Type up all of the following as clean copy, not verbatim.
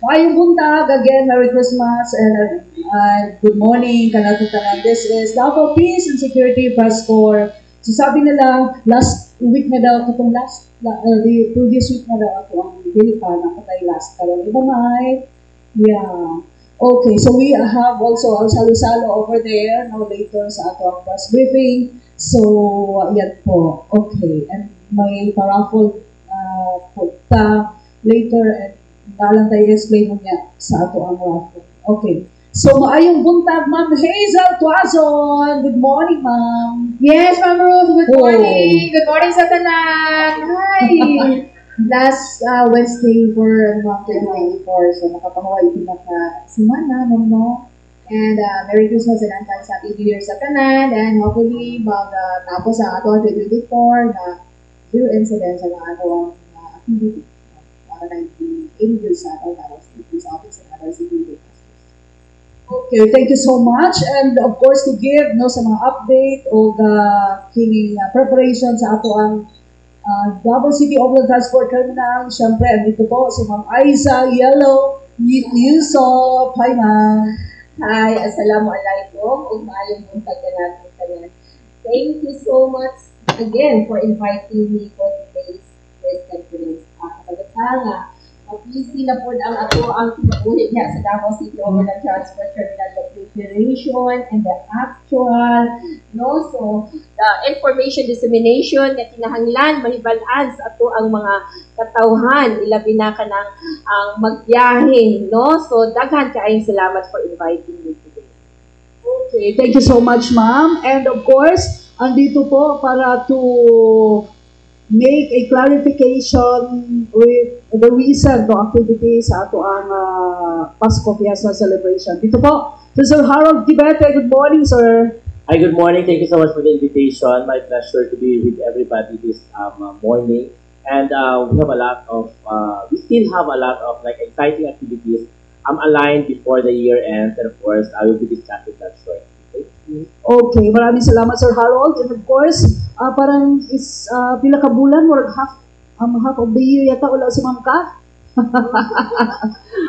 Maayong buntag again, Merry Christmas and good morning kanatutan. This is Davao Peace and Security Press Corps. So sabi nila, last week na daw, itong the previous week na daw ako ang Dilipan, ako tayo last karon. Iba may, yeah. Okay, so we have also ang salo-salo over there, now later sa ato ang press briefing. So, yan po. Okay, and may paraffle punta later and dalang tayo explain mo niya sa ato ang raffle. Okay. So, maayong buntag, Ma'am Hazel Tuazon. Good morning, Ma'am. Yes, Ma'am Ruth. Good morning. Good morning sa tanan. Hi. Last Wednesday for 2024. So, nakapanguha ito na simana, no? And Merry Christmas and advance Happy New Year sa tanan. And hopefully, tapos ang ato 2024 na zero incidents ang ato ang activity para 98 years sa ato tapos sa office and other security. Okay, thank you so much. And of course, to give no, sa mga update o kining preparation sa ato ang Davao City Overland Transport Terminal. Siyempre, andito po si Ma'am Aiza Yellow Yusuf. Hi, Ma'am. Hi, assalamualaikum. Ug maayong buntag natin tanan. Thank you so much again for inviting me for today's press conference. Kapagkatanga, busy na po ang ato ang kinabuhi niya sa Davao City Overland Transport Terminal, the preparation and the actual, no? So, the information dissemination na kinahanglan, mahibalaan sa ato ang mga katawhan, ilabi na ka ng ang magbiyahe, no? So, daghan kaayong salamat for inviting me today. Okay, thank you so much, Ma'am. And of course, andito po para to make a clarification with the recent activities sa ato ang Pasko Fiesta celebration. Dito po, to Sir Harold Gibete. Good morning, sir. Hi, good morning. Thank you so much for the invitation. My pleasure to be with everybody this morning. And we still have a lot of like exciting activities aligned before the year ends. And of course, I will be discussing that shortly. Okay, maraming salamat, Sir Harold. And of course, parang pila ka bulan or half of the year yata wala si Ma'am Ka.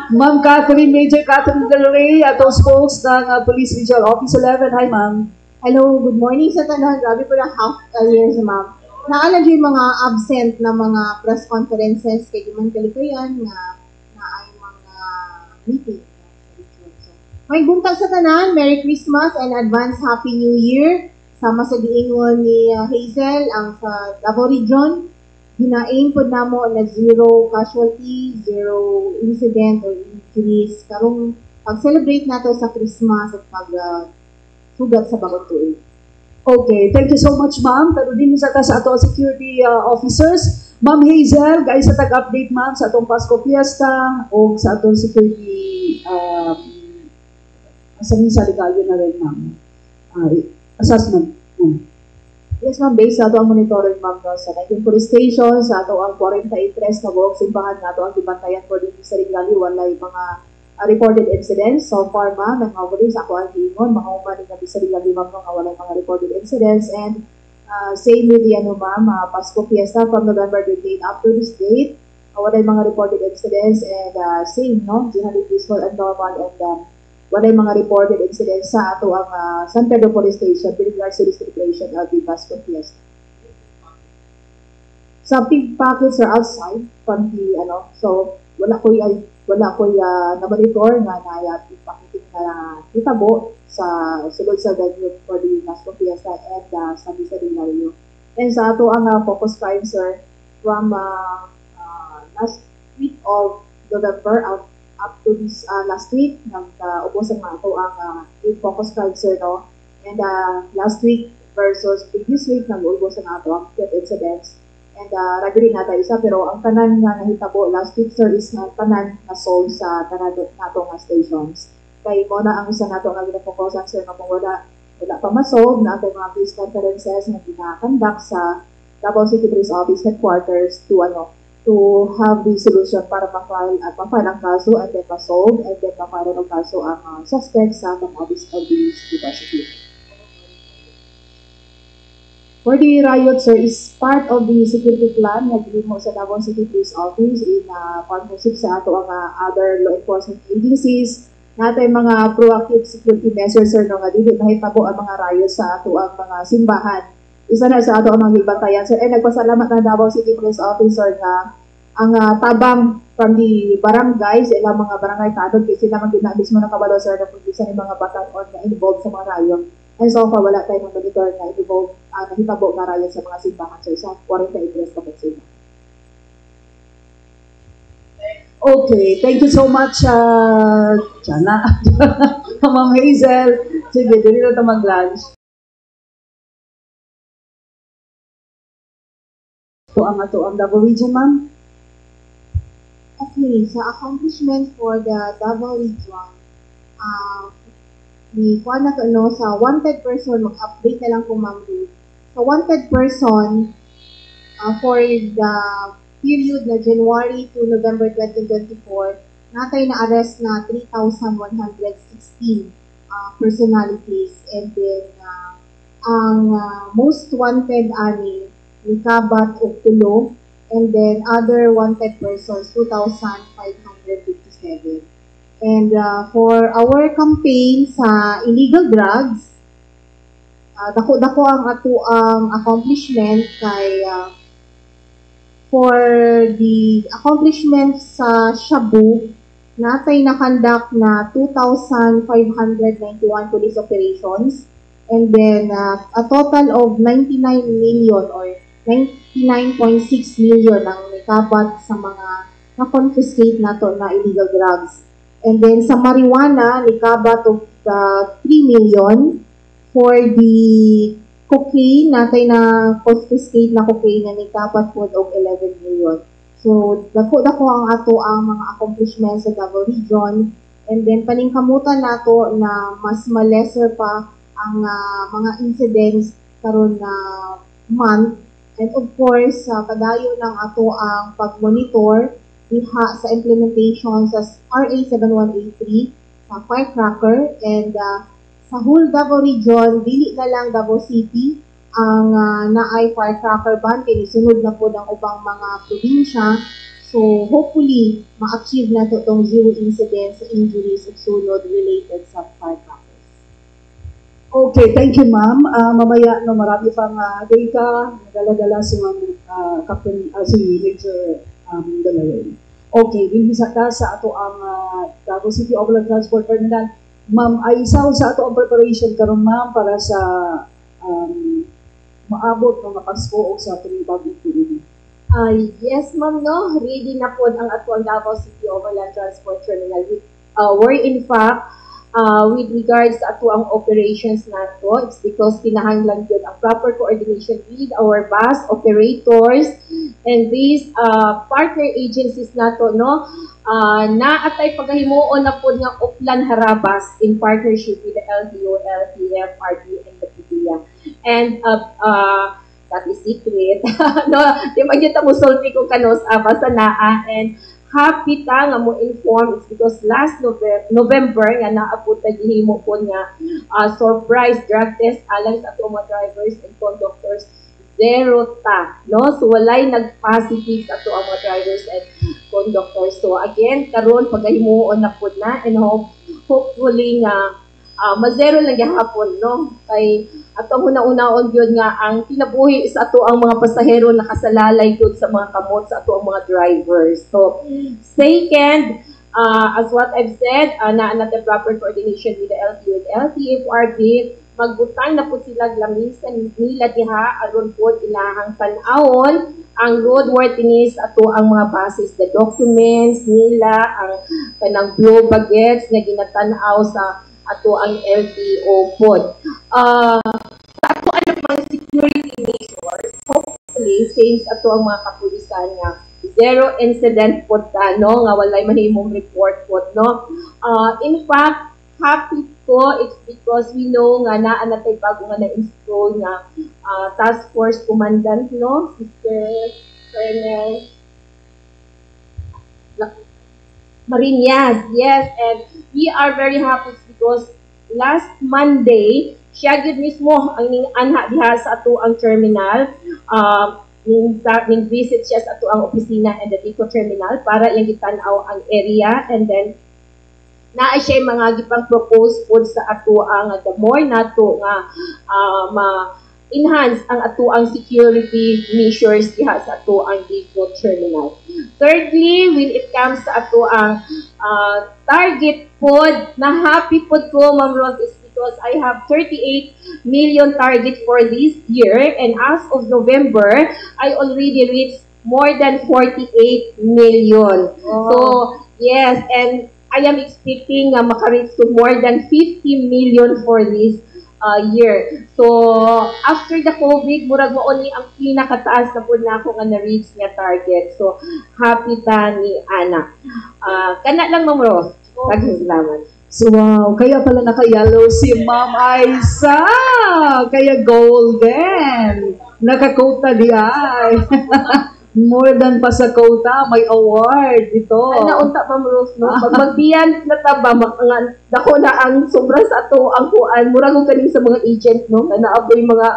Ma'am Catherine, Major Catherine Del Rey, atong spokes ng Police Regional Office 11. Hi, Ma'am. Hello, good morning sa tanan. Grabe po na half a year sa Ma'am. Naalala yung mga absent na mga press conferences kay Duman Kalikayan na ay mga meeting. May buntag sa tanan, Merry Christmas and advance Happy New Year. Sama sa diingon ni Hazel, ang sa Davao Region, hinain po na mo na zero casualty, zero incident or injuries. Karong pag-celebrate nato sa Christmas at pag-sugat sa bagong tuig. Okay, thank you so much, Ma'am. Pero din sa ato security officers. Ma'am Hazel, guys, sa tag-update, Ma'am, sa atong Pasko Fiesta o sa atong security sa minsan legalyo na rin, Ma'am. Assessment. Yes, Ma'am. Based sa ito ang monitoring, Ma'am, sa 19 police stations, sa ito ang 43 na buong simbahan na ito ang dibantayan for din sa legalyo. Wala yung mga reported incidents. So far, Ma'am, ang mga sa ako ang hiingon, mga umanin na sa legalyo, Ma'am, nga wala mga reported incidents. And same with the, Ma'am, Pasko Fiesta from November 28 up to this date. Wala yung mga reported incidents and same, no? Generally peaceful and normal and wala yung mga reported incidents sa ato ang San Pedro Police Station with regards to the celebration of the Pasko Fiesta. Some pig packets are outside from the, so wala ko na-monitor na pig packet na kitabo sa sulod sa venue for the Pasko Fiesta and sa Bisarinaryo. And sa ato ang focus crime, sir, from last week of November up to this last week, ubusan nga ito ang focus crime, sir, no? And last week versus previous week, ubusan nga ito ang 5 incidents. And regularly nata isa, pero ang tanan nga nahitabo last week, sir, is nga tanan na sold sa tanan nato nga stations. Kaya mo na ang isa nato nga ginafokusan, sir, na kung wala pa masolve na ato mga police conferences na ginakandak sa Davao City Police Office Headquarters to have the solution para ma-file ang kaso and then ma-solve and then ma-file ang kaso ang suspect sa office of the city prosecutor. for the riot, sir, is part of the security plan na gihimo sa Davao City Police Office in partnership sa ato ang other law enforcement agencies. Natay mga proactive security measures, sir, no, nga dili mahitabo ang mga riot sa ato ang mga simbahan. Isa na sa ato ang mga gibantayan, sir. Nagpasalamat na Davao City Police Officer na ang tabang from the barangays, ilang mga barangay tanod, kasi naman ginabis mo na kabalo, sir, na pagkisa ng mga batan or na involved sa mga riot. And so far, wala tayong monitor na involved, nahitabo na riot sa mga simbahan, sir, sa 40 address pa sila. Okay, thank you so much, Jana. Ma'am Hazel. Sige, dili na ito mag-lunch. Ito ang ato ang Davao Region, ma'am. Okay, sa accomplishment for the Davao Region, ni kuha na no, sa wanted person, mag-update na lang kung ma'am Ruth. Sa wanted person, for the period na January to November 2024, natay na arrest na 3,116 personalities, and then ang most wanted ani ni Kabat og tulo, and then other wanted persons 2,557. And for our campaign sa illegal drugs, dako-dako ang ato ang accomplishment kay for the accomplishment sa Shabu, natay nakandak na 2,591 police operations, and then a total of 99 million or 99.6 million ang nikabat sa mga na-confiscate nato na illegal drugs. And then sa marijuana, nikabat of 3 million. For the cocaine, natay na confiscate na cocaine na nikabat po og 11 million. So, dako-dako ang ato ang mga accomplishments sa Davao Region. And then, paningkamutan nato na mas malesser pa ang mga incidents karon na month. And of course, padayon ng ato ang pag-monitor diha sa implementation sa RA 7183 sa firecracker, and sa whole Davao Region, dili na lang Davao City ang naay firecracker ban, kay sunod na po ng ubang mga probinsya. So hopefully ma-achieve na to tong zero incidents sa injuries at sunod related sa firecrackers. Okay, thank you, ma'am. Mamaya, no, marami pang data, dala-dala si Captain, si Major Dalayan. Okay, bimbisa ka sa ato ang Davao City Overland Transport Terminal. Ma'am, ay isaw sa ato ang preparation karon, ma'am, para sa maabot ng Pasko o sa tuwing bagong tuig. Yes, ma'am, no? Ready na po ang ato ang Davao City Overland Transport Terminal. We're in fact, with regards to ato ang operations nato, it's because kinahanglan yun ang proper coordination with our bus operators and these partner agencies nato, no? Naatay paghimuon na po nga Uplan Harabas in partnership with the LTO, LTF, RD, and the PDEA. And that is secret. No, di man kita mo sulti ko kanos basta naa, and happy ta nga mo inform, it's because last November nga naabot na gihimo po nga surprise drug test alang sa ato mga drivers and conductors. Zero ta, no? So walay nag-positive sa ato ang mga drivers and conductors. So again, karon pagahimuon na po na, and hopefully nga ma-zero lang gihapon, no? Kay atong una-unaon gyud nga ang kinabuhi sa ato ang mga pasahero nakasalalay gyud sa mga kamot sa ato ang mga drivers. So second, as what I've said, na the proper coordination with the LTO and LTFRD, magbutang na po sila lamisan nila diha aron po ilahang tan-awon ang roadworthiness ato ang mga basis, the documents nila, ang kanang blue baggage na ginatan-aw sa ato ang LTO pod. Ato ang mga security measures, hopefully, since ato ang mga kapulisan nga zero incident pod ta, no, nga walay mahimong report pod, no. In fact, happy ko, it's because we know nga naa natay bago nga na-install nga task force commandant, no, Sister Colonel Marinas, yes, and we are very happy because last Monday, siya gid mismo ang ning anha diha sa ato ang terminal. Ning visit siya sa ato ang opisina and the Dico terminal para iyang gitan-aw ang area, and then naa siya mga gipang propose pod sa ato ang the more nato nga ma-enhance ang ato ang security measures diha sa ato ang Dico terminal. Thirdly, when it comes sa ato ang target pod, na happy pod ko, Ma'am Rose, is because I have 38 million target for this year, and as of November, I already reached more than 48 million. So, yes, and I am expecting maka-reach to more than 50 million for this year. So, after the COVID, murag mo ni ang pinakataas na po na ako nga na-reach nga target. So, happy ta ni Ana. Kana lang, Ma'am Rose. Salamat. So, wow, kaya pala naka-yellow si Ma'am Aiza. Kaya golden. Nakakota di ay. More than pa sa quota, may award ito. Ay, naunta, Ma'am Rose, no? Pag magbiyan na taba, dako na ang sobra sa ato ang kuan. Mura ko kanin sa mga agent, no? Na naaboy mga...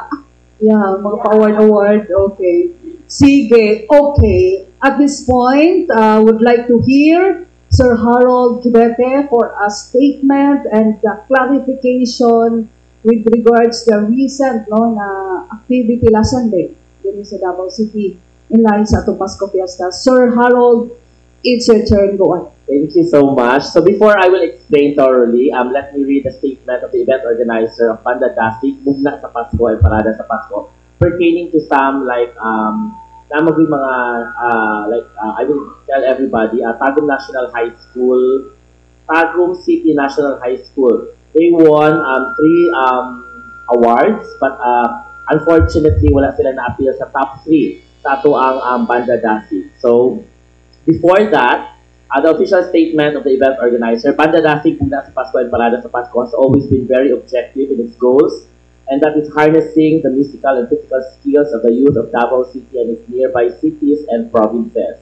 Yeah, mga pa-award. Okay. Sige, okay. At this point, would like to hear Sir Harold Kibete for a statement and clarification with regards to the recent na activity last Sunday din sa Davao City in line sa atong Pasko Fiesta. Sir Harold, it's your turn. Go on. Thank you so much. So before I will explain thoroughly, let me read the statement of the event organizer of Banda Dasig, Mugna sa Pasko and Parada sa Pasko, pertaining to some namagay mga, I will tell everybody, Tagum National High School, Tagum City National High School. They won 3 awards, but unfortunately, wala sila na-appeal sa top 3 sa ato ang Banda Dasig. So, before that, the official statement of the event organizer, Banda Dasig, Mugna sa Pasko and Parada sa Pasko, has always been very objective in its goals, and that is harnessing the musical and physical skills of the youth of Davao City and its nearby cities and provinces.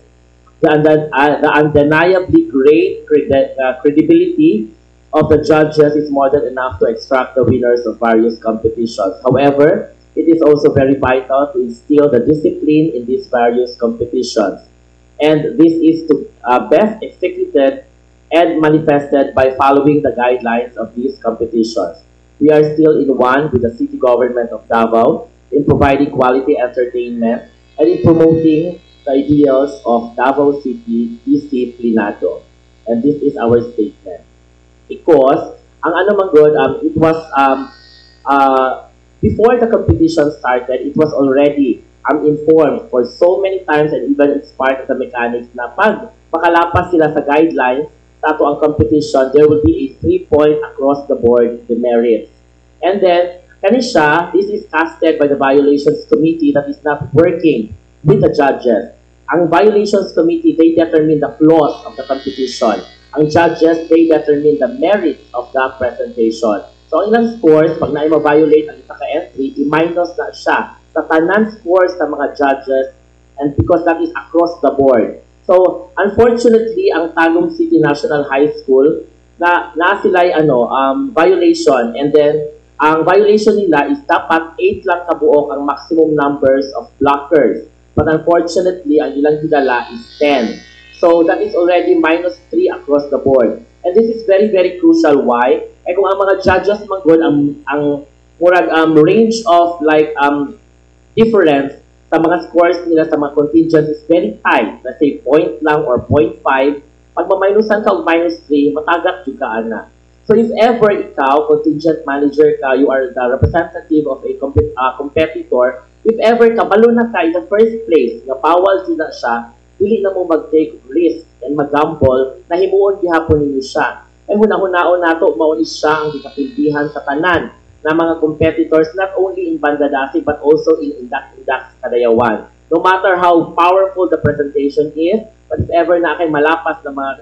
The undeniably great credibility of the judges is more than enough to extract the winners of various competitions. However, it is also very vital to instill the discipline in these various competitions. And this is to best executed and manifested by following the guidelines of these competitions. We are still in one with the city government of Davao in providing quality entertainment and in promoting the ideals of Davao City Disciplinado. And this is our statement. Because, ang ano man good, it was, before the competition started, it was already informed for so many times, and even it's part of the mechanics na pag makalapas sila sa guidelines sa ato ang competition, there will be a 3-point across the board demerits. And then, kanisya, this is casted by the Violations Committee that is not working with the judges. Ang Violations Committee, they determine the flaws of the competition. Ang judges, they determine the merits of the presentation. So, ang ilang scores, pag na-violate ang isa ka-entry, i-minus na siya sa tanan scores ng mga judges, and because that is across the board. So, unfortunately, ang Tagum City National High School, na sila'y violation, and then, ang violation nila is dapat 8 lang kabuok ang maximum numbers of blockers. But unfortunately, ang ilang hidala is 10. So, that is already minus 3 across the board. And this is very, very crucial. Why? Kung ang mga judges manggod, ang range of difference sa mga scores nila sa mga contingents is very tight. Let's say, point lang or 0.5. Pag maminusan ka o minus 3, matagak juga na. So if ever ikaw, contingent manager ka, you are the representative of a competitor, if ever kabalo na ka in the first place, nga bawal sila siya, dili na mo mag-take risk and mag-gamble, na himuon gihapon ninyo siya. Ay hunahunao nato, maunis siya ang gikapildihan sa tanan na mga competitors, not only in Banda Dasig, but also in Indak Kadayawan. No matter how powerful the presentation is, but if ever na kay malapas na mga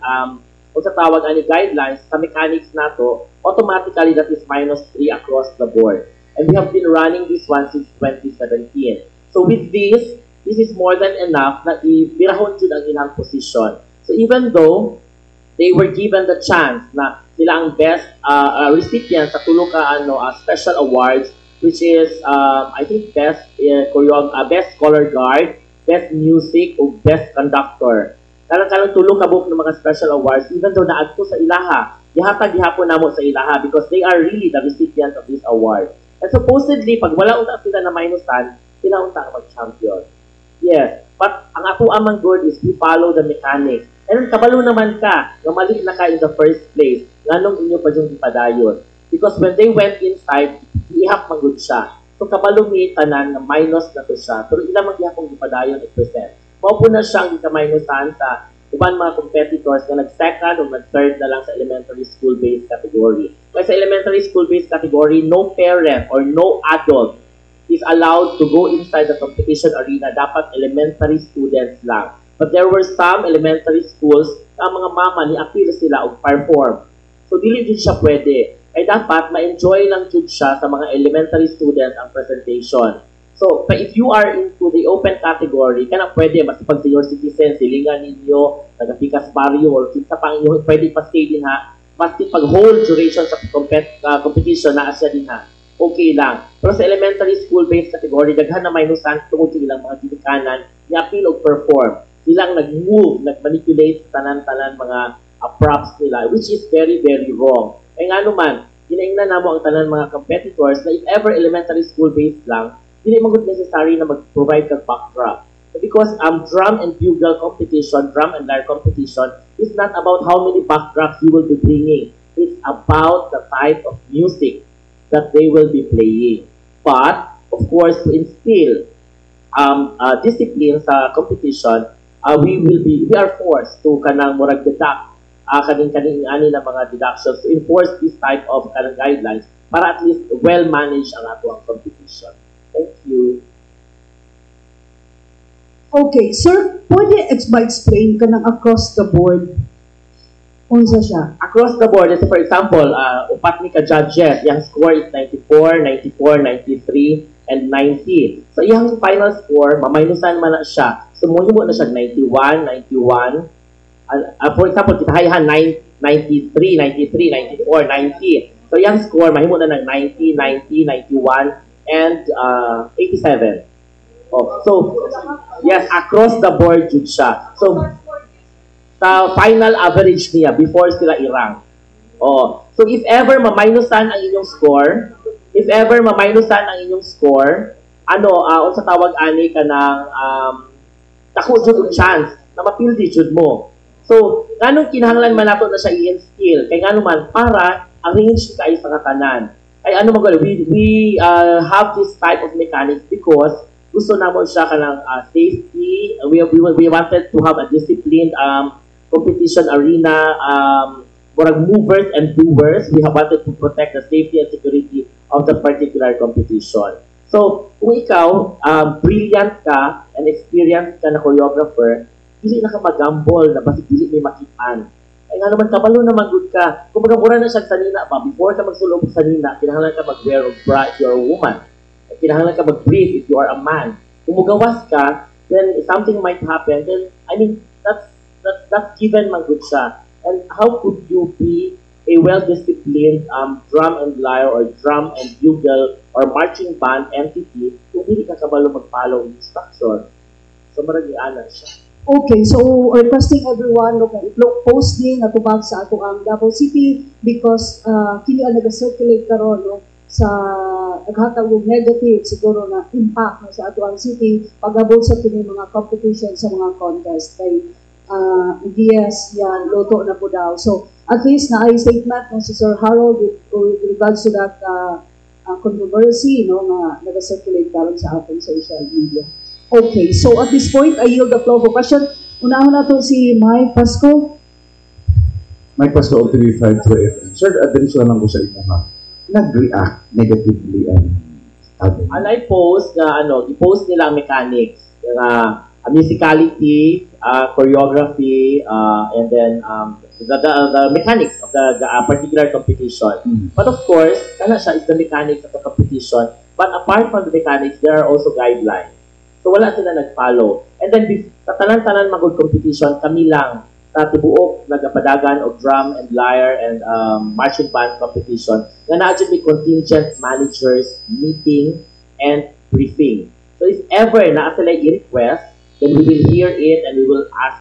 kung sa tawag ani guidelines, sa mechanics nato, automatically that is minus 3 across the board. And we have been running this one since 2017. So with this is more than enough na ibirahon jud ang ilang position. So even though they were given the chance na sila ang best recipient sa tulo ka special awards, which is I think best best color guard, best music o best conductor. Kalang tulo ka book ng mga special awards, even though naadto sa ilaha, gihatag gihapon namo sa ilaha because they are really the recipient of this award. And supposedly pag wala unta sila na minusan, sila unta mag-champion. Yes, but ang ako amang good is we follow the mechanics. And kabalo naman ka, nga mali na ka in the first place, nganong inyo pa yung ipadayon. Because when they went inside, ihap man good siya. So kabalo mi tanan na minus na to siya, pero ilang magyapong ipadayon at percent. Mao po na siyang ika-minusan sa uban mga competitors na nag-second o nag-third na lang sa elementary school-based category. Kaya sa elementary school-based category, no parent or no adult is allowed to go inside the competition arena. Dapat elementary students lang. But there were some elementary schools na mga mama ni-appeal sila o perform. So, dili din siya pwede. Ay dapat ma-enjoy lang din siya sa mga elementary students ang presentation. So, if you are into the open category, kana pwede, mas pag senior citizen, silingan ninyo, taga-Picas Barrio, or kinsa pang inyo, pwede pa-stay din ha. Basta pag whole duration sa competition na asya din ha, okay lang. Pero sa elementary school-based category, daghan na minusan tungkol sa ilang mga ginikanan, ni-appeal o perform. Silang nag-move, nag-manipulate sa tanan-tanan mga props nila, which is very, very wrong. Kaya nga naman, ginaingnan na mo ang tanan mga competitors na if ever elementary school-based lang, hindi magud necessary na mag-provide kag backdrop. Because drum and bugle competition, drum and lyre competition, is not about how many backdrops you will be bringing. It's about the type of music that they will be playing. But, of course, to instill discipline sa competition, we are forced to kanang murag deduct kaning ani na mga deductions to enforce this type of kanang guidelines para at least well manage ang ato ang competition. Thank you. Okay, sir, pwede explain ka ng across the board? Unsa siya? Across the board, for example, upat ni ka judges, yung score is 94, 94, 93, and 90. So, yung final score, maminusan man na siya. So, muna mo na siya 91, 91. For example, kita hayahan 93, 93, 94, 90. So, yung score, mahimo na ng 90, 90, 91, and 87. Oh, so, yes, across the board jud siya. So, sa final average niya before sila i-rank. Oh, so if ever ma-minusan ang inyong score, unsa tawag ani ka ng dako jud og chance na mapildi jud mo. So, nganong kinahanglan man nato na siya i-instill? Kay ngano man para ang range kay sa katanan. Ay ano magol, we have this type of mechanics because gusto namon siya kanang safety. We wanted to have a disciplined competition arena, murag movers and doers. We have wanted to protect the safety and security of the particular competition. So, kung ikaw, brilliant ka and experienced ka na choreographer, dili na ka mag-gamble na basta dili may makitaan. Ay nga naman, kabalo naman good ka. Kung magamura na siya sa nina pa, before ka magsulong sa nina, kinahanglan ka mag-wear of bra if you are a woman. Kinahanglan ka mag-brief if you are a man. Kung magawas ka, then if something might happen, then, I mean, that's given man good siya. And how could you be a well-disciplined drum and lyre or drum and bugle or marching band entity kung hindi ka kabalo mag-follow instruction? So, marag-ianan siya. Okay, so requesting everyone no posting atubag sa ato ang Davao City because kini ang nag-circulate karon no sa naghatag og negative siguro na impact no, sa ato ang city pagabot sa kini mga competition sa mga contest kay DS yan loto na po daw. So at least na ay statement no si Sir Harold with regards to that controversy no nga nag-circulate karon sa ating social media. Okay, so at this point, I yield the floor for question. Unahon na to si Mike Pasco. Mike Pasco of TV5 to FM. Sir, adresyo lang ko sa inyo ha. Nag-react negatively ang atin. I post na i-post nila ang mechanics, musicality, choreography, and then the mechanics of the particular competition. But of course, kana siya is the mechanics of the competition. But apart from the mechanics, there are also guidelines. So wala sila nag-follow. And then sa tanan-tanan magod competition, kami lang sa tibuok nagapadagan og drum and lyre and marching band competition nga naa jud may contingent managers meeting and briefing. So if ever naa sila i-request, then we will hear it and we will ask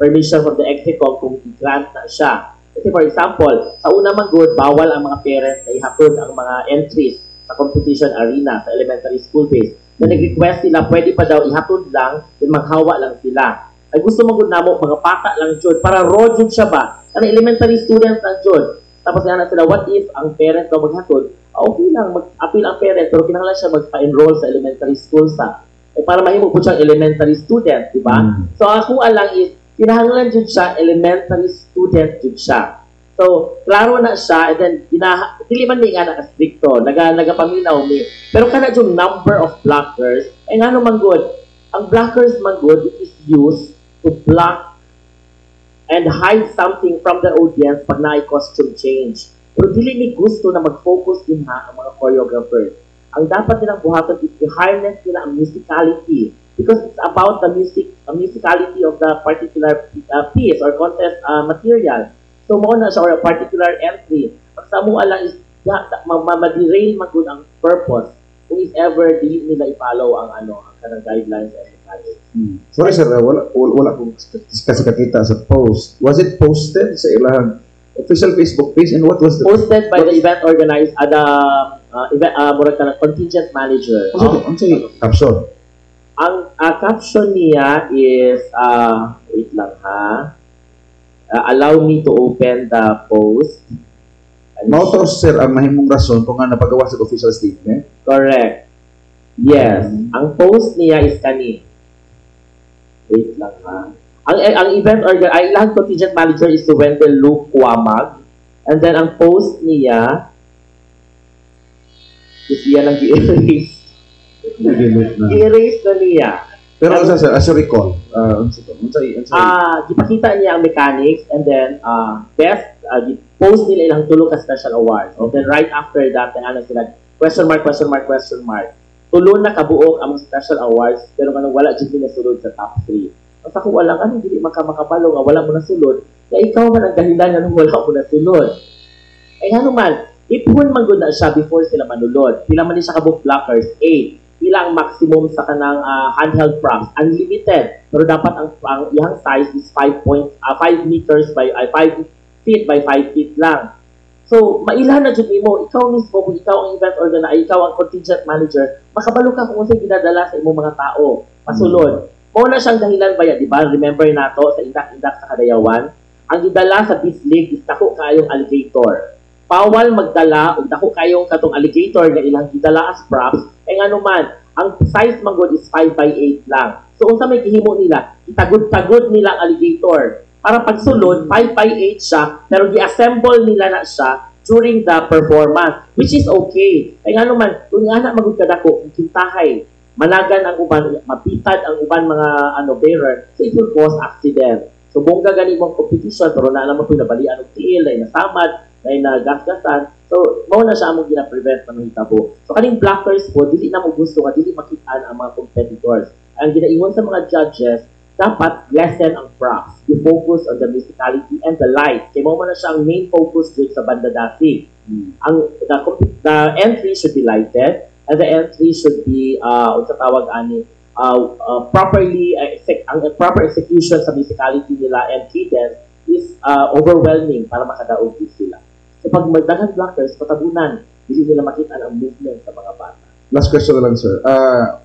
permission from the EXECOM kung i-grant na siya. Kasi for example, sa una man good, bawal ang mga parents na ihatod ang mga entries sa competition arena sa elementary school base. So nag-request sila, pwede pa daw ihatod lang, then maghawa lang sila. Ay gusto magud namo mga bata lang jud para raw jud siya ba? Kana elementary students lang jud. Tapos nga sila, what if ang parent daw maghatod? Okay lang, mag-appeal ang parent, pero kinahanglan siya magpa-enroll sa elementary school sa. Para mahimo po siyang elementary student, di ba? So ako alang is, kinahanglan jud siya, elementary student jud siya. So, klaro na siya, and then, dili man ni nga nakastrikto, nagapaminaw mi. Pero kana jud number of blockers, ay nga naman good. Ang blockers man good is used to block and hide something from the audience pag naay costume change. Pero dili ni gusto na mag-focus din ha ang mga choreographers. Ang dapat nilang buhaton is i-harness nila ang musicality because it's about the musicality of the particular piece or contest material. So mo na siya or a particular entry. Pag sa mo lang is ma-derail magud ang purpose kung if ever di nila i-follow ang kanang guidelines and mechanics. Sorry sir, wala kong kasi kakita sa post. Was it posted sa ilang official Facebook page and what was the posted by the event organizer murag ka contingent manager. Ano sa caption? Ang caption niya is wait lang ha. Allow me to open the post. Mao sir ang mahimong rason kung nga napagawa sa official statement. Correct. Yes. Ang post niya is kani. Wait lang ha. Ang event organizer, ay ilang contingent manager is si Wendell Luke Kuamag. And then ang post niya is yan ang i-erase. I-erase na niya. Pero ano sir, as you recall, gipakita niya ang mechanics and then best, post nila ilang tulo ka special awards. And then right after that, sila, question mark. Tulo na kabuok ang special awards pero kanang wala jud na sulod sa top 3. Basta kung wala dili makabalo nga wala mo na sulod, kaya ikaw man ang dahilan nga wala mo na sulod. Ay man, ipon man gud na siya before sila manulod. Pila man ni siya kabuok blockers? 8. Pila ang maximum sa kanang handheld props? Unlimited. Pero dapat ang iyang size is 5 meters by 5 feet by 5 feet lang. So, mailan na dyan mo, ikaw mismo, kung ikaw ang event organizer, ikaw ang contingent manager, makabalo ka kung saan ginadala sa imong mga tao. Pasulod. Muna siyang dahilan ba yan, di ba? Remember na to sa indak-indak sa Kadayawan? Ang gidala sa Beast League is dako kayong alligator. Bawal magdala o dako kayong katong alligator na ilang gidala as props. Nga naman, ang size manggod is 5 by 8 lang. So, kung sa may kihimo nila, itagod-tagod nila ang alligator. Para pagsulod, 5 by 8 siya, pero gi-assemble nila na siya during the performance, which is okay. Kaya nga naman, kung nga na magod kadako, kintahay, managan ang uban, mapitad ang uban mga bearer, so it will cause accident. So bongga gani mong competition, pero na naman po nabalian ng tiil, ay nasamad, ay nagasgasan, so mao na siya among gina-prevent ng hitabo. So kaning blockers po, dili na mo gusto nga, dili makitaan ang mga competitors. Ang ginaingon sa mga judges, dapat lessen ang props. You focus on the musicality and the light. Kaya mo na siya ang main focus dito sa banda dati. The entry should be lighted and the entry should be properly ang proper execution sa musicality nila and cadence is overwhelming para makadaog sila. So pag magdaghang blockers, patabunan, hindi nila makita ang movement sa mga bata. Last question na lang sir.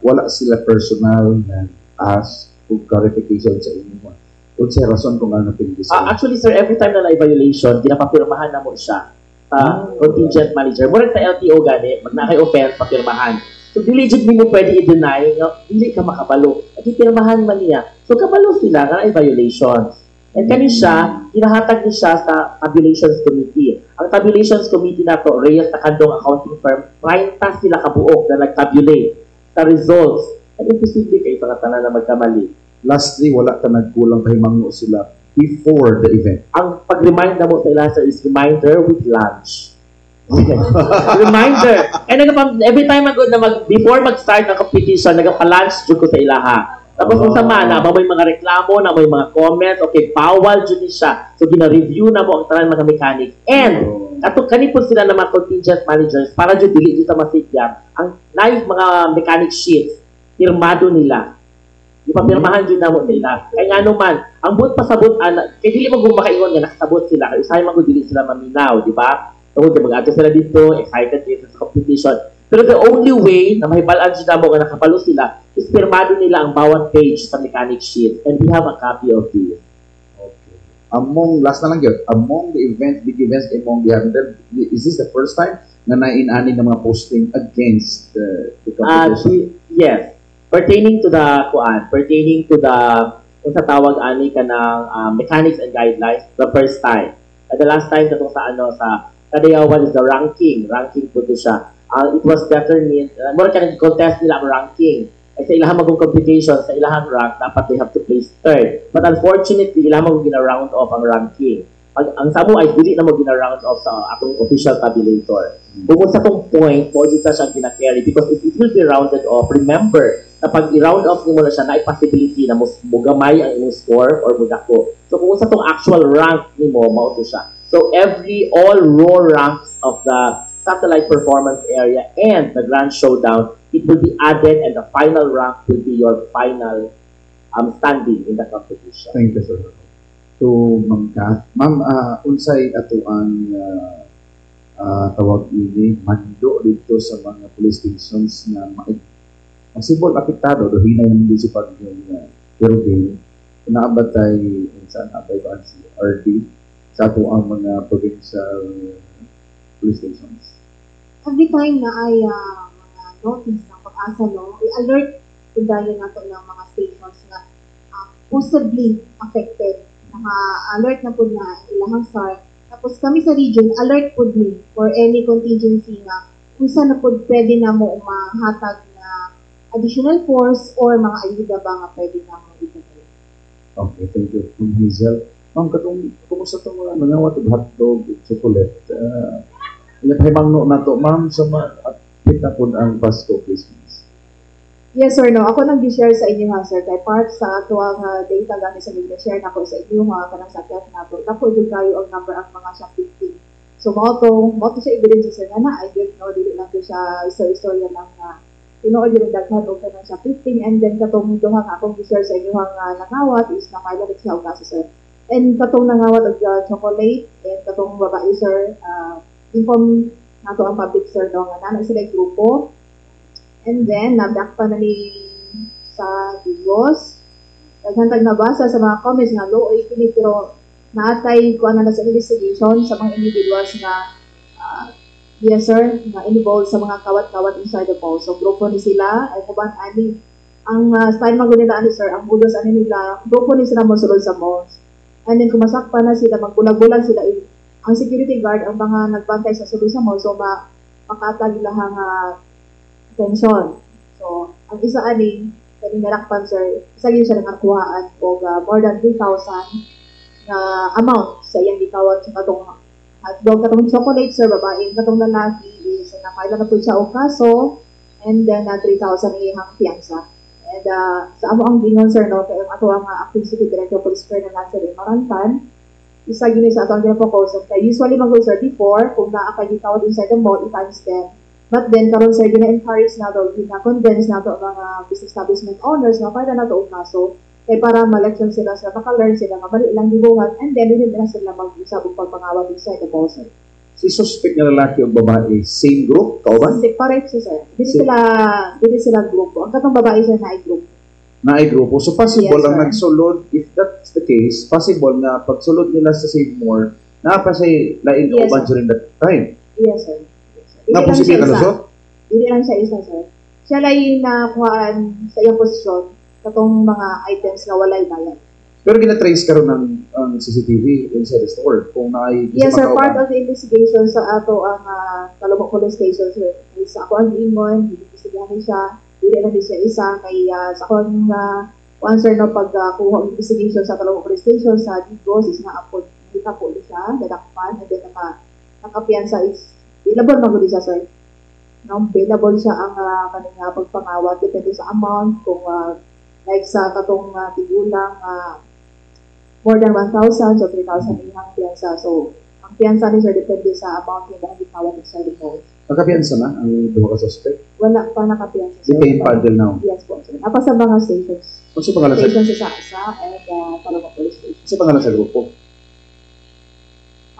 Wala sila personal na ask kung clarification sa inyo. Kung sa rason kung ano pinag-design. Actually, sir, every time na na-violation, ginapapirmahan na mo siya sa contingent manager. Murag sa LTO gani, mag-na-offense, papirmahan. So, diligent mo pwede i-deny, hindi ka makabalo. At ipirmahan man niya. So, kabalo sila nga ay violations. And kani siya, kinahatag niya siya sa tabulations committee. Ang tabulations committee na to, Reyes Takandong accounting firm, 30 sila kabuok na nag-tabulate sa results. At imposible kayo sa katanan na magkamali. Lastly, wala ka nagkulang kahimangno sila before the event. Ang pag-remind na mo sa ila, sir, is reminder with lunch. Reminder. And every time before mag-start ng competition, nagpa-lunch ko sa ilaha. Tapos kung sa mana, may mga reklamo, na may mga comments, okay, bawal dyan siya. So, gina-review na mo ang tanan mga mechanics. And, kanipon sila ng mga contingent managers para dyan dili dito masigyan ang live mga mechanic sheets, pirmado nila. Ipapirmahan dyan na mo nila. Kaya nga naman, ang buot pasabot, kaya dili mo gumakaingon nga nakasabot sila, kaya usahay mo dili sila maminaw, di ba? So, mag-ato sila dito, excited dito sa competition. Pero the only way na mahibalaan sila mo nga nakapalo sila is pirmado nila ang bawat page sa mechanic sheet. And we have a copy of this. Okay. Last na lang yun, among the events, big events among the handle, is this the first time na nainani ng mga posting against the competition? Yes. Pertaining to the kung sa tawag ani ka ng mechanics and guidelines, the first time. At the last time katong sa Kadayawan is the ranking po to siya. It was determined, more ka nag-contest nila ang ranking. Sa ilahang magong competition, sa ilahang rank, dapat they have to place third. But unfortunately, ilahang magong gina-round off ang ranking. Ang samo ay dili na mo gina-round off sa atong official tabulator. Bukod sa tong point, pwede sa siya gina-carry because if it will be rounded off, remember, na pag i-round off mo na siya, na possibility na mugamay ang imong score or mudako. So kung sa tong actual rank nimo, mauto siya. So all raw ranks of the satellite performance area and the grand showdown, it will be added and the final rank will be your final standing in the competition. Thank you, sir. So, Ma'am Kath. Ma'am, unsay ato ang tawag ini, mando dito sa mga police stations na masibol apektado, do hinay naman dito sa pag-European, naabatay sa naabay ba si RD sa ato ang mga provincial police stations. Every time na ay mga notice ng pag-asa, i-alert kung dahil na ito ng mga stations na possibly affected. Naka-alert na po na ilahang SAR. Tapos kami sa region, alert po din for any contingency na kung saan na po pwede na mo mahatag na additional force or mga ayuda ba nga pwede na mo ibigay. Okay, thank you. Ma'am Hazel. Ma'am, kumusta itong mga nangawat ng hotdog, chocolate? Himangno na to, ma'am, sa at na po ang Pasko, please. Yes sir, no. Ako nag-share sa inyo ha, sir. Kay part sa ato ang data gamit sa nag-share na ko sa inyo ha, kanang sakit na to. Napo, yung kayo ang number ang mga shoplifting. So, mo to siya evidence sir na I did know, dili lang ko siya istorya lang na tinuod yung daghan o kanang shoplifting. And then, katong duha nga akong share sa inyo ang nangawat is na kaya rin siya kaso sir. And katong nangawat og chocolate, and katong babae sir, inform nato ang public sir no nga na sila grupo. And then nabdak pa na ni sa Digos. Daghang nabasa sa mga comments nga low ay kini pero naatay ko na sa investigation sa mga individuals na yes sir na involved sa mga kawat-kawat inside the mall. So grupo ni sila ay kuban ani ang style magunita ani sir ang ulos ani nila grupo ni sila mo sulod sa malls. And then kumasakpa na sila magbulag-bulag sila ang security guard ang mga nagbantay sa sulod sa mall so makatag lahang tension. So, ang isa ani kaning narakpan sir, isa gyud siya nakakuhaan og more than 3,000 na amount sa iyang gitawag sa katong hotdog, katong chocolate sir, babae, katong lalaki is nakaila na po siya og kaso and then 3,000 iyang piyansa. And sa amo ang gingon sir no, kay ato ang acting city director police fair na nasa Marantan, isa gyud sa ato ang gina-focus kay usually mag sir before kung naa kay gitawag inside the mall, times 10. But then, karon sir, gina-encourage na to, gina-convince na to mga business establishment owners na para na to kaso, kaya para ma-lecture sila, maka-learn sila, mabalik ilang dibuhat, and then, hindi na sila mag-usap o pagpangawag inside the mall, sir. Si suspect na lalaki o babae, same group? Kauban? Correct, sir. Dili sila grupo. Ang katong babae, sir, na ay grupo. Na ay grupo. So, possible Yes, ang sir. nagsulod, if that's the case, possible na pagsulod nila sa Save More, napasay lain Yes, kauban sir. during that time. Yes, sir. Na posible ka isa. so? Hindi lang siya isa, sir. Siya lang yung nakuhaan sa iyang posisyon katong mga items na walay bayad. Pero gina-trace ka rin ng CCTV inside the store kung naay Yes, sir. Part of the investigation sa ato ang Talumok Police Station, sir. Sa ako ang ingon, investigahan siya. Hindi na siya isa. Kay sa ako ang answer na pagkuha ng investigation sa Talumok Police Station sa Digos is na-upload. Kita po siya, dadakpan, and then nakapiyansa is available maguli siya, sir. No, available siya ang kanina pagpangawat depende sa amount kung Like sa katong tigulang more than 1,000, so 3,000 ang piyansa. So, ang piyansa ni sir depende sa amount niya na gitawan ni sir mo. Nakapiyansa na ang duha ka suspect? Wala pa nakapiyansa sir. Detained pa until now? Yes po sir. Apa sa mga stations? Ano sa pangalan sa Station sa Sa and Taloma Police Station. sa pangalan sa grupo?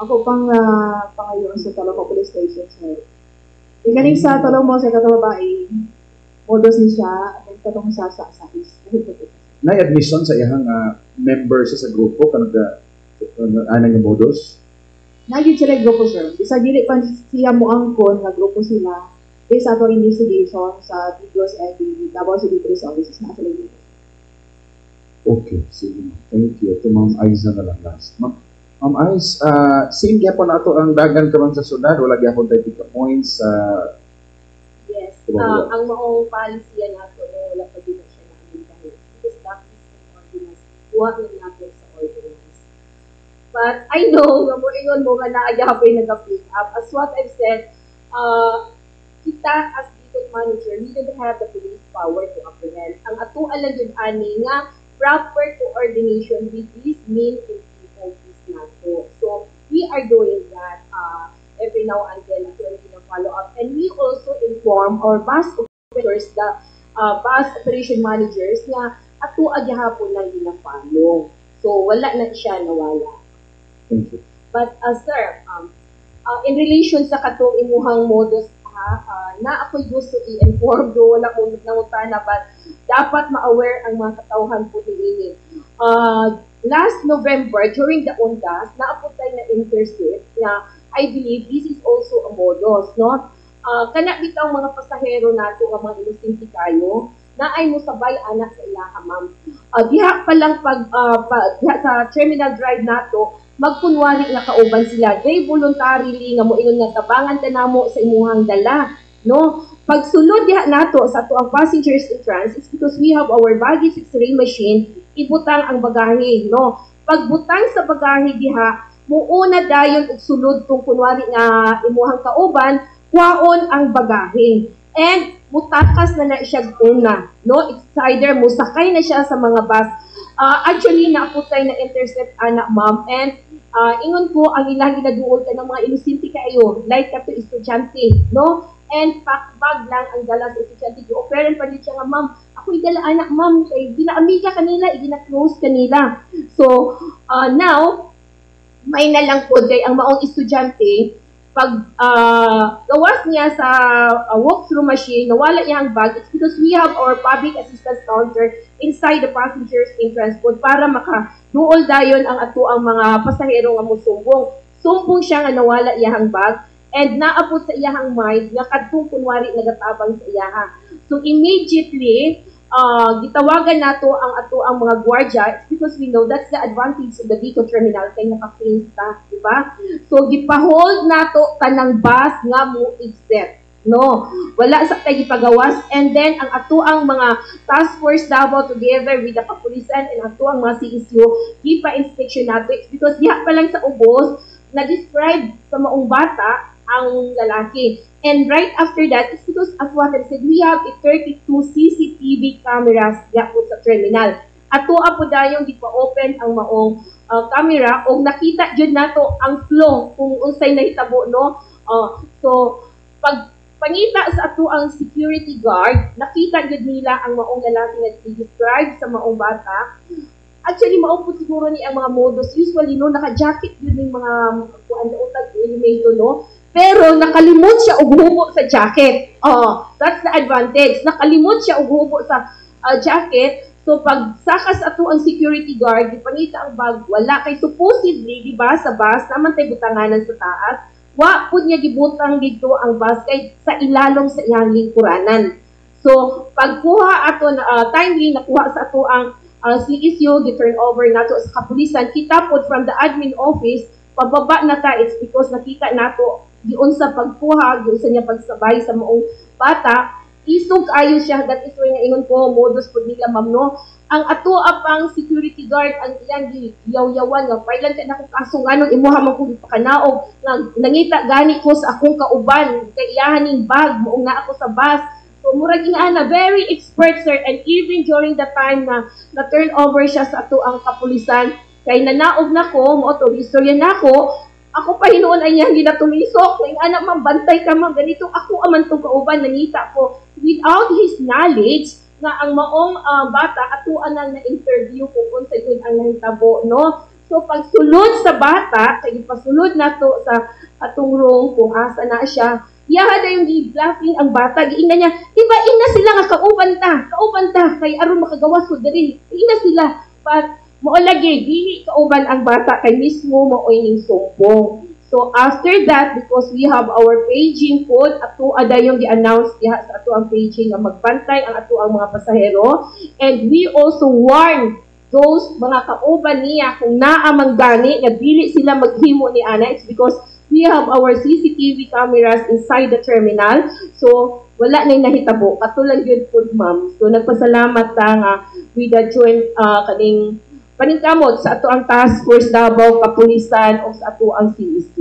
Ako pang pangayon sa Taloma Police Station sir. Igaling sa Taloma sa katababae, modus ni siya, at katong sa is. Na-admission sa iyang member siya sa grupo kanang anang nga modus? Nagyod sila grupo sir. Bisa dili pa siya mo angkon nga grupo sila. Based sa atong investigation sa Tigos and the Davao City Police Offices na sila grupo. Okay, sige. Thank you. Ito Ma'am Aiza na lang last. Ma'am Aiz, same gyapon ato ang dagan karon sa syudad, wala gyapon tayo pick points Yes. Diba? Ang maong policy nato no wala pa din siya namin dahil because that is an ordinance. Huwag na natin sa ordinance. But I know nga mo ingon mo nga naagapay nag-pick up. As what I've said, kita as district manager, we don't have the police power to apprehend. Ang ato alam yun ani nga proper coordination with these main entities nato. So we are doing that every now and then to follow up, and we also inform our bus operators, the bus operation managers nga ato agyahapon lang gina-follow. So wala na siya nawala. Thank you. But sir, in relation sa katong imuhang modus na ako'y gusto i-inform do wala ko nangutana but dapat ma-aware ang mga katawhan po ini. Last November during the UNDAS naaputay na intercept na I believe this is also a modus, no? Kana bitaw mga pasahero nato nga mga inosente kayo na ay musabay anak sa ilaha ma'am. Diha pa lang diha sa terminal drive nato magkunwari nga kauban sila. They voluntarily nga moingon nga tabangan ta namo sa imuhang dala, no? Pagsulod diha nato sa ato ang passengers entrance, it's because we have our baggage X-ray machine, ibutang ang bagahe, no? Pagbutang sa bagahe diha, muuna dayon og sulod tong kunwari nga imuhang kauban, kwaon ang bagahe. And mutakas na siya una, no? It's either musakay na siya sa mga bus. Actually, naaputay na intercept anak ma'am, and ingon ko ang ilang ginaduol ka ng mga inosente kayo, like kato estudyante, no? And pack-bag lang ang dala sa estudyante. Operan pa din siya nga, ma'am, ako'y dala anak ma'am, kay gina-amiga kanila, gina-close kanila. So, now, may na lang po kay ang maong estudyante, pag gawas niya sa walk-through machine, nawala niya ang bag, it's because we have our public assistance counter inside the passengers in transport para makaduol dayon ang ato ang mga pasahero nga mosumbong. Sumbong siya nga nawala iyahang bag and naabot sa iyahang mind nga kadtong kunwari nagatabang sa iyaha. So immediately, gitawagan nato ang ato ang mga gwardiya because we know that's the advantage of the Bicol terminal kay naka-clean staff, di ba? So gipahold nato kanang bus nga mo exit. No, wala sa tay gipagawas, and then ang ato ang mga task force Davao together with the kapulisan and ato ang mga CSU gipa-inspection nato because diha pa lang sa ubos na describe sa maong bata ang lalaki. And right after that, it's because as what I said, we have a 32 CCTV cameras diha po sa terminal. Ato po dayong gipa-open ang maong camera o nakita jud nato ang flow kung unsay nahitabo, no? So pag pangita sa ato ang security guard, nakita gud nila ang maong lalaki nga i-describe sa maong bata. Actually, mao po siguro ni ang mga modus. Usually, no, naka-jacket yun yung mga kuan na utag elemento, no? Pero nakalimot siya og hubo sa jacket. That's the advantage. Nakalimot siya og hubo sa jacket. So, pag sakas ato ang security guard, ipangita ang bag, wala kay supposedly, di ba, sa bus, naman tayo butanganan sa taas, wa po niya gibutang dito ang bus kay sa ilalong sa iyang lingkuranan. So, pagkuha ato timely nakuha sa ato ang CSU, gi-turn over nato sa kapulisan, kita po from the admin office, pababa na ta, it's because nakita nato giun sa pagkuha, giun sa niya pagsabay sa maong bata, isog ayo siya, that is why nga ingon ko, modus po nila ma'am, no? Ang ato apang security guard ang iyang giyaw-yawan nga pailan ka nako kaso nganong imuha man ko pakanaog nga nangita gani ko sa akong kauban kay iyahan ning bag mo nga ako sa bus. So So, murag inaana, very expert, sir. And even during the time na na-turn over siya sa ato ang kapulisan, kay nanaog na ko, mo to, istorya na ako pa hinuon ay niyang ginatumisok, kay anak mambantay ka man, ganito, ako aman tong kauban, nangita ko, without his knowledge, nga ang maong bata, atuan na na-interview kung sa yun ang nahitabo, no? So, pagsulod sa bata, kay pasulod na to sa atong room, kung asa na siya, yaha na yung gi-bluffing ang bata, giingnan niya, diba, ina sila nga, kauban ta, kay aron makagawas ko dali, ina sila, but, lagi, dili kauban ang bata, kay mismo maoy ning sumbong. So, after that, because we have our paging code, ato ada yung gi-announce diha sa ato ang paging nga magbantay ang ato ang mga pasahero, and we also warn those mga kauban niya kung naamang gani, nga dili sila maghimo ni ana, it's because we have our CCTV cameras inside the terminal. So, wala nang nahitabo. Katulad yun po, ma'am. So, nagpasalamat ta nga with the joint kaning paningkamot sa ato ang Task Force Davao, Kapulisan, o sa ato ang CEC.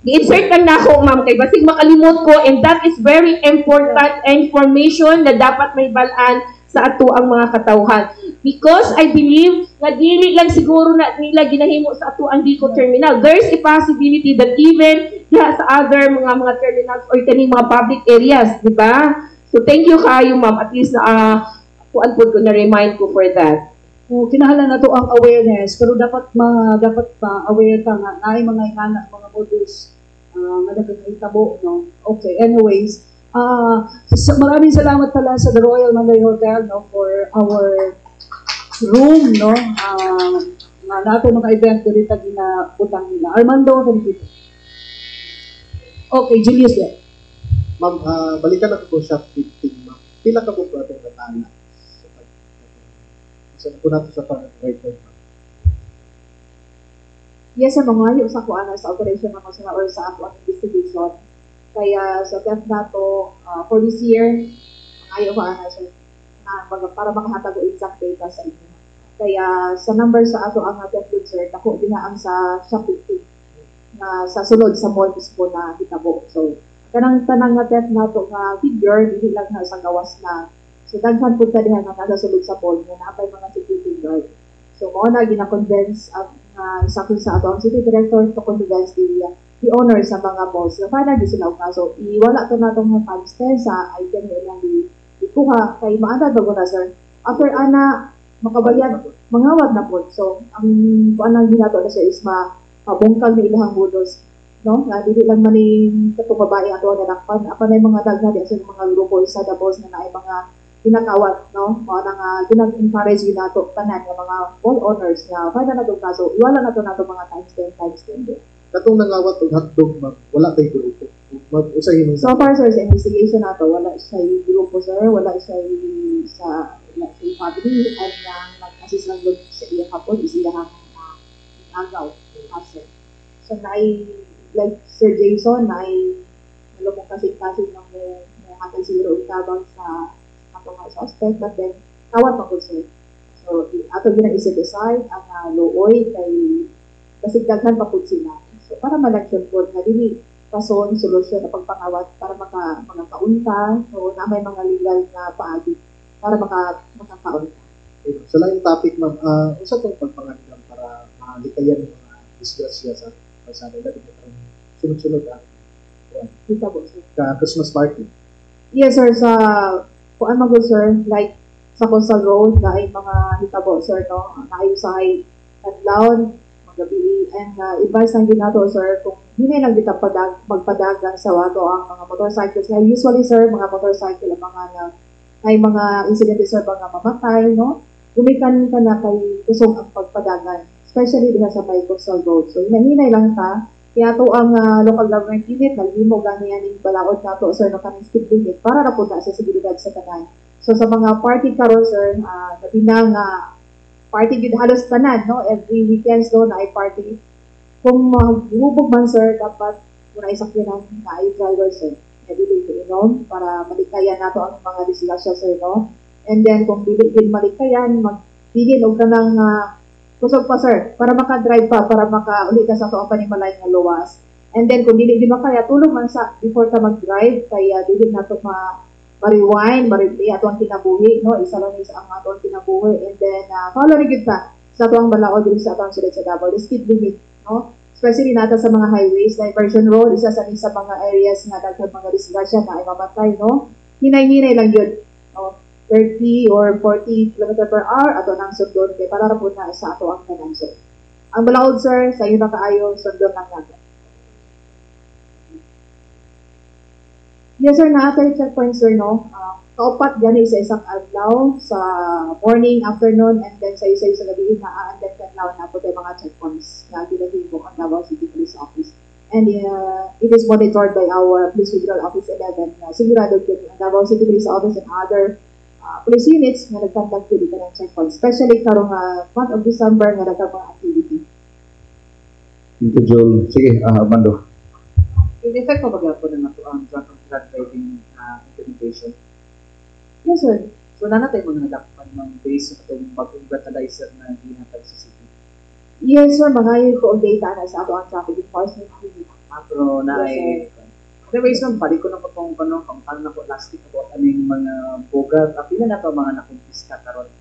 I-insert lang na ako, ma'am, kay basig makalimot ko, and that is very important information na dapat may balaan sa ato ang mga katawhan. Because I believe na dili lang siguro na nila ginahimo sa ato ang Dico Terminal. There's a possibility that even sa other mga terminals or kaning mga public areas, di ba? So thank you kayo, ma'am. At least kuan po ko na remind ko for that. Kinahanglan na to ang awareness, pero dapat aware ka nga na mga inanak, mga modus nga nagkakitabo, no? Okay, anyways, maraming salamat pala sa The Royal Manday Hotel, no, for our room, no, na nato mga event dito ginabutang nila. Armando, thank you. Okay, Julius, yeah. Ma'am, balikan ako po sa 15, ma'am. Pila ka po po atong katana? So, po natin sa record, ma'am. Yes, sa mga sa kuana sa operation ako sa or sa ako ang investigation. Kaya sa death na to, for this year, ayaw ko para makahatag o exact data sa inyo. Kaya sa number sa ato ang death load, sir, ako din ang sa shopping na sa sulod sa mall mismo na hitabo. So, tanang nga death na to nga figure, hindi lang na sa gawas na. So, daghan po ta diha nga nagasulod sa mall nga naapay mga security guard. So, mo na gina-convince ang sa ato ang city director to convince the owner sa mga malls. So, para di sila kaso, iwala to na itong times 10 sa item nila ikuha kay maanda bago na, sir. After ana, makabayad, mangawad na po. So, ang kuanang ginato na siya is mabungkal na ilang budos. No? Dili lang maning katong babae ato na nakpan. Apa na yung mga dagna di sa mga grupo sa Davos na naay mga ginakawat, no? Mga nga ginag-encourage ginato tanan ng mga mall owners na para na itong kaso, iwala na to mga times 10. Katong nangawat og hotdog, ma'am, wala tay grupo. Usay mo. So far, sir, sa investigation nato, wala siya yung grupo, sir, wala siya sa family, at nag-assist lang doon sa iya hapon, is iya agaw, sir. So, like Sir Jason, nalumong kasing-kasing ng hatag siguro itabang sa atong suspect, but then, kawat ako, sir. So, ato gina-isip aside, ang looy, kay kasigdaghan pa po sila. So, para malaksyon po, na dili kason, solusyon na pagpangawat para makakaunta, so na may mga legal na paagi para makakaunta. Sa laing topic, ma'am, usa tong pagpanganilang para malikayan ng mga disgrasya sa pasada nila dito sunod-sunod Kita po, sir. Christmas party. Yes, sir, sa kuan magod, sir, like sa Coastal Road, na ay mga hitabo, sir, no? Naayusahay adlaw, gabi, and advice ang ginato, sir, kung hindi lang kita magpadagan sa wato ang mga motorcycles. Usually, sir, mga motorcycle, ay mga incident, sir, mga mamatay, no? Gumikan ka na kay kusong ang pagpadagan, especially diha sa may Coastal Road. So, hinahinay lang ta, kaya to ang local government unit, naghimo ganiyan yung balaod na to, sir, no, kaming speed limit, para na po na sa seguridad sa tanan. So, sa mga party karon, sir, gabi na party yun halos tanan, no? Every weekends do na ay party. Kung maghubog man, sir, dapat muna isakyanan na ay driver, sir. Dili ko inom para malikayan nato ang mga disgrasya, sir, no? And then kung dili din malikayan, magpigil og kanang kusog pa, sir, para maka-drive pa, para maka-uli ka sa to ang panimalay nga luwas. And then kung dili di makaya, tulong man sa before ka mag-drive, kaya dili nato ma-rewind, ma-replay ato ang kinabuhi, no? Isa lang isa ang ato ang kinabuhi. And then, follow na gyud ta sa ato ang balaod dito sa ato ang sulod sa Davao, the speed limit, no? Especially nata sa mga highways, diversion road, isa sa mga areas nga daghan mga disgrasya na ay mamatay, no? Hinay-hinay lang yun, no? 30 or 40 km per hour, ato nang sundon, kay para po na sa ato ang kananso. Ang balaod, sir, sa iyo na kaayo, sundon lang natin. Yes, sir, na-atay checkpoint, sir, no? Kaupat gani sa isang adlaw, sa morning, afternoon, and then sa isa sa gabi, na-a-attend kadlaw na po tayo mga checkpoints na ginagin po ang Davao City Police Office. And it is monitored by our Police Regional Office 11. Sigurado po ang Davao City Police Office and other police units na nagtandag po dito ng checkpoints, especially karong month of December na nagkabang activity. Thank you, Joel. Sige, Armando. In-effect pa ba po na ito ang drug driving implementation? Yes, sir. So, na natin mga lakpan ng base sa itong bagong breathalyzer na ginatag sa city. Yes, sir. Mga ko ang data na sa ato ang traffic enforcement unit. Pero na Yes, ay... Anyways, nung balik ko na po kung paano na po last week about ano yung mga bogat, pila na pa mga nakumpiska karon.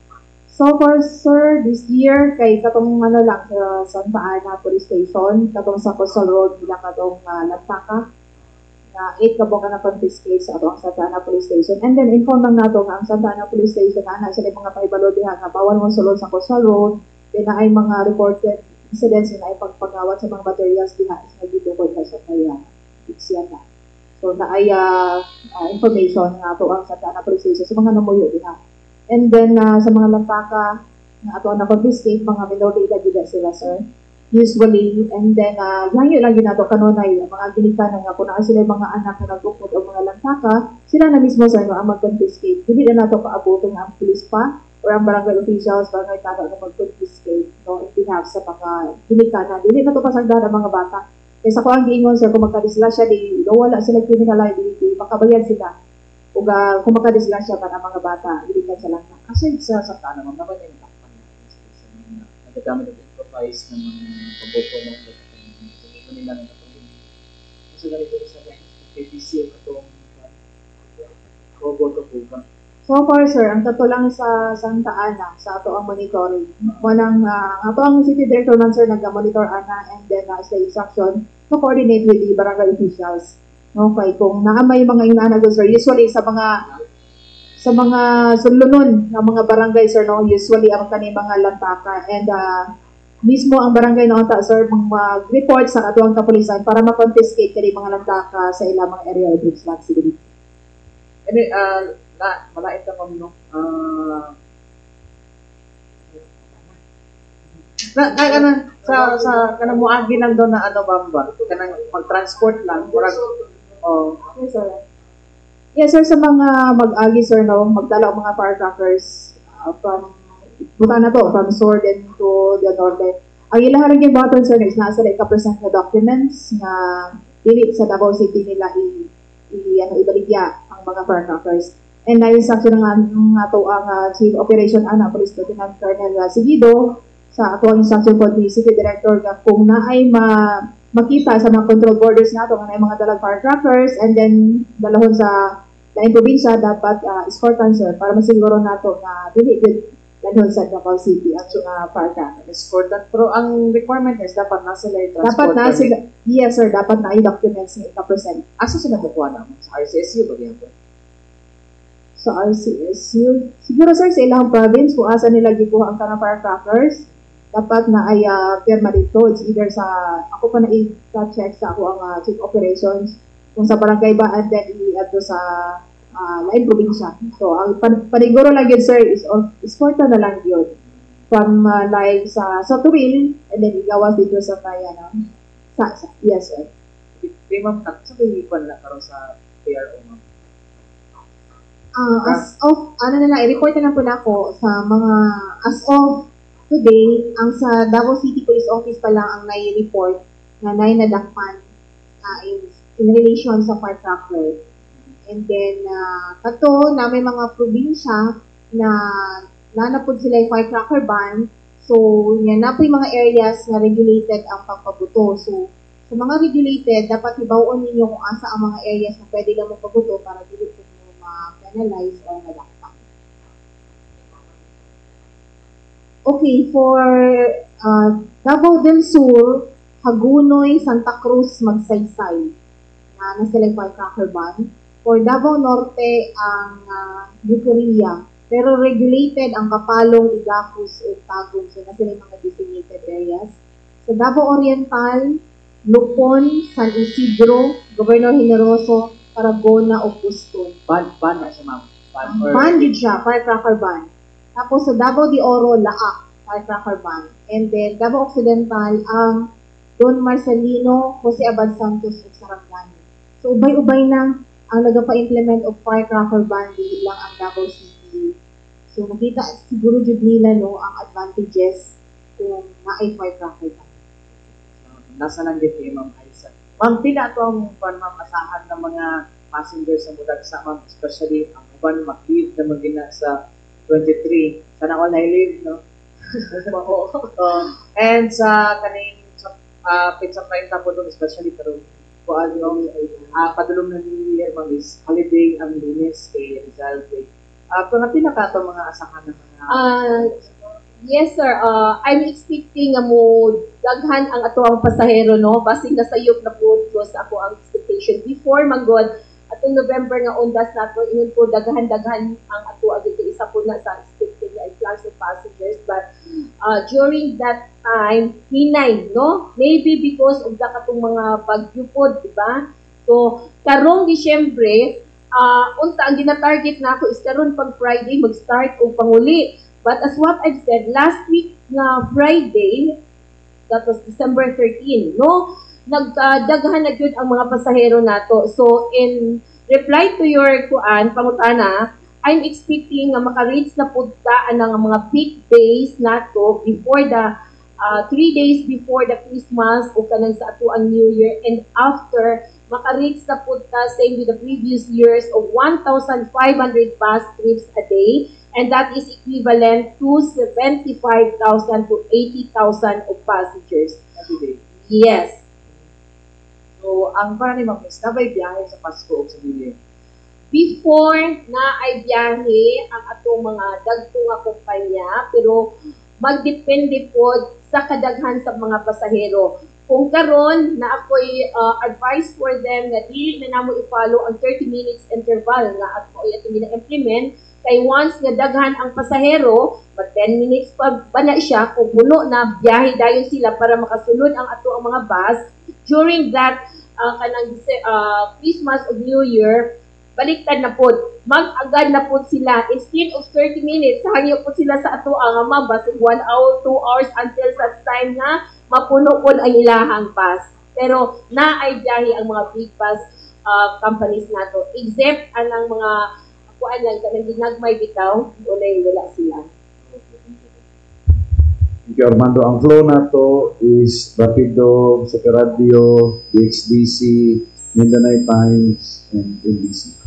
So far, sir, this year, kay katong ano lang sa Santa Ana Police Station, katong sa Coastal Road, bilang katong Lantaka, na 8 kabong ka na confiscate sa atong Santa Ana Police Station. And then, inform lang nato nga ang Santa Ana Police Station, na sila mga paibalo diha nga bawal mo sulod sa Coastal Road, then na ay mga reported incidents na ay pagpagawat sa mga materials diha is nagdidukod na sa kaya. Iksyan na. So, na ay information nga ato ang Santa Ana Police Station sa mga namuyo diha. And then, sa mga lantaka na ato na confiscate, mga minority edad sila, sir. Usually, and then, yayo lang yun ato kanunay, mga ginikanan nga, kung sila mga anak na nagupod o mga lantaka, sila na mismo, sir, no, ang mag-confiscate. Hindi na nato paabutin ang police pa or ang barangay officials, barangay tata na mag-confiscate, no, in behalf sa mga ginikanan. Hindi na ito pasagda ng mga bata. Kaya sa kuang giingon, sir, kung magkadislasya, wala sila criminal liability, makabayad sila. O kung makadisgrasya pa ng mga bata, ilikan sa lang. Kasi sa Santa Ana, naman yung lakpan natin sa mga nagagamit ng improvise ng mga paboto ng ito nila ng katulong. Kasi ganito sa KPC o katong robot o buka. So far, sir, ang tato lang sa Santa Ana, sa ato ang monitoring. Walang, ato ang city director man, sir, nag-monitor ana, and then sa instruction, to coordinate with the barangay officials. Okay, kung naamay mga inanago, sir, usually sa mga sulunon ng mga barangay, sir, no, usually ang kani mga lantaka, and mismo ang barangay na unta, sir, mag-report sa katuang kapulisan para ma-confiscate kani mga lantaka sa ilang mga area of responsibility. And malait ka pa no? Sa kanang muagi lang doon na ano ba? Kanang mag-transport lang, murag Yes, sir. Yes, sir, sa mga mag-agi, sir, no, magdala ang mga firecrackers from Sword and to the Norte. Ang ilaharang yung button, sir, is nasa like present na documents na dili sa Davao City nila ibaligya ang mga firecrackers. And na-instruction ng ato ang Chief Operation Ana, Police Lieutenant Colonel Sigido, sa ato ang instruction po ni City Director nga kung naay makita sa mga control borders nato nga mga dalag firecrackers, and then dalahon sa laing probinsya dapat escortan, sir, para masiguro nato na dili gid dalahon sa Davao City ang firecrackers. escortan. Pero ang requirement is dapat na sila i-transport. Dapat na sila, yes, sir, dapat na i-documents nga ika-present. Asa sila kukuha naman? Sa RCSU ba yan po? Sa RCSU, siguro, sir, sa ilang province kung asa nila gikuha ang kanang firecrackers, dapat na ay pirma dito. It's either sa, ako pa na i-check sa ako ang chief operations, kung sa barangay ba, and then i-add sa lain probinsya. So, ang paniguro lang yun, sir, is escorta na lang yun. From like sa Tuwil, and then igawas dito sa kaya, no? Yes, sir. Okay, ma'am, sa may iwan na karon sa PRO, ma'am. As of, i-report na lang po na ako sa mga, as of today, ang sa Davao City Police Office pa lang ang nai-report na nadakpan in relation sa firecracker. And then, kato na may mga probinsya na nanapod sila yung firecracker ban. So, yan na po yung mga areas na regulated ang pagpabuto. So, sa mga regulated, dapat ibawon ninyo kung asa ang mga areas na pwede lang magpabuto para dili po ma-penalize or malakpan. Okay, for Davao del Sur, Hagunoy, Santa Cruz, Magsaysay na nasa firecracker ban. For Davao Norte, ang Bukeria. Pero regulated ang Kapalong, Igacos, o Tagum. So, nasa mga designated areas. Sa Davao Oriental, Lupon, San Isidro, Gobernador Generoso, Tarragona, o Puston. Ban na siya, ma'am. Ban din siya, firecracker ban. Tapos sa Davao de Oro, Laak, firecracker ban. And then Davao Occidental, ang Don Marcelino, Jose Abad Santos, at Sarangani. So ubay-ubay na ang nagpa-implement of firecracker ban, di lang ang Davao City. So nakita siguro jud nila no ang advantages kung maay firecracker ban. Nasa lang din kay Ma'am Aiza. Ma'am, pila ito ang masahan ng mga passengers sa mudag sa ma'am, especially ang uban mag-leave na magina sa 23. Sana all na-leave, no? And sa kaning pizza prime tapo doon, especially pero kung ano, padulong na New Year, ma'am, is holiday ang Lunes kay Rizal Day. Kung na pinaka ito mga asahan ng mga Yes, sir. I'm expecting nga mo daghan ang ato ang pasahero, no? Basi na sayop na po sa ako ang expectation. Before manggod, atong November nga undas nato, ingon ko daghan-daghan ang ato agad isa po na sa expected na class of passengers. But during that time, hinay, no? Maybe because of the katong mga bagyo po, di ba? So, karong Disyembre, unta ang gina-target na ako is karon pag Friday mag-start o panguli. But as what I've said, last week na Friday, that was December 13, no? Nagdaghan na yun ang mga pasahero nato. So, in reply to your pangutana, I'm expecting na maka-reach na punta ang mga peak days nato before the 3 days before the Christmas o kanang sa ato ang New Year, and after maka-reach na punta same with the previous years of 1,500 bus trips a day. And that is equivalent to 75,000 to 80,000 of passengers. every day. Yes. So, ang para ni Ma'am is nabay biyahe sa Pasko o sa New Year. Before na ay biyahe ang atong mga dagko nga kumpanya, pero magdepende po sa kadaghan sa mga pasahero. Kung karon na ako'y advice for them na dili na namo i-follow ang 30 minutes interval nga ato ay ato gina-implement. Kay once nga daghan ang pasahero, but 10 minutes pa ba na siya, kung puno na, biyahe dayon sila para makasunod ang ato ang mga bus. During that Christmas o New Year, baliktad na po. Mag-agad na po sila. Instead of 30 minutes, hangyo po sila sa ato ang mga bus, 1 hour, 2 hours until sa time na mapuno po ang ilahang bus. Pero na ay biyahe ang mga big bus companies nato. Except anang mga kuan lang kanang ginagmay bitaw, wala sila. Thank you, Armando. Ang flow na to is Rapido, Super Radio, DXDC, Mindanao Times, and NBC.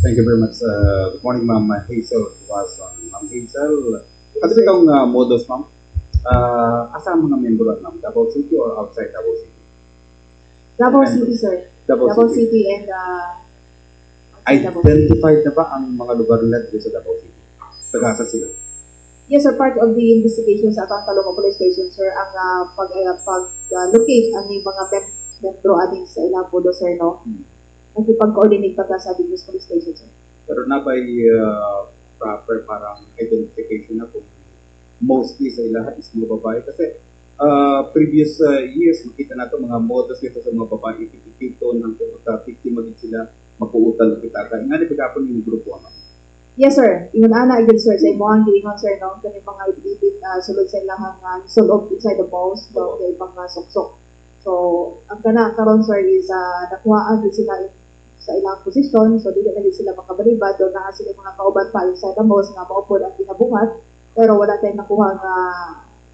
Thank you very much. Good morning, Ma'am Hazel. Ma'am Hazel, kasi itong modus, Ma'am, asa ang mga member at Ma'am? Davao City or outside Davao City? Davao City, sir. Davao City and Identified na ba ang mga lugar nila dito sa Davao City? Tagasa sila. yes, sir, part of the investigation sa atong Talonga Police Station, sir, ang pag-locate ang mga membro ating sa ilang podo, sir, no? Nakipag-coordinate pa sa ating police station, sir. Pero na by proper parang identification na kung mostly sa lahat is mga babae. Kasi previous years, makita natin mga modus dito sa mga babae, ipipito ng victim maging sila, mapuutan ng kita. Nga na pagkapon yung grupo, ano? Yes, sir. Ingon ana igid, sir, sa imong giingon, sir, no? Kani mga ibibit sulod sa ilahang sulod inside the balls, no? Kay pang suksok. So, ang kana karon, sir, is nakuhaan din sila sa ilang posisyon, so dili na din sila makabalibad, do na sila mga kauban pa inside the balls nga maupod ang kinabuhat, pero wala tayong nakuha nga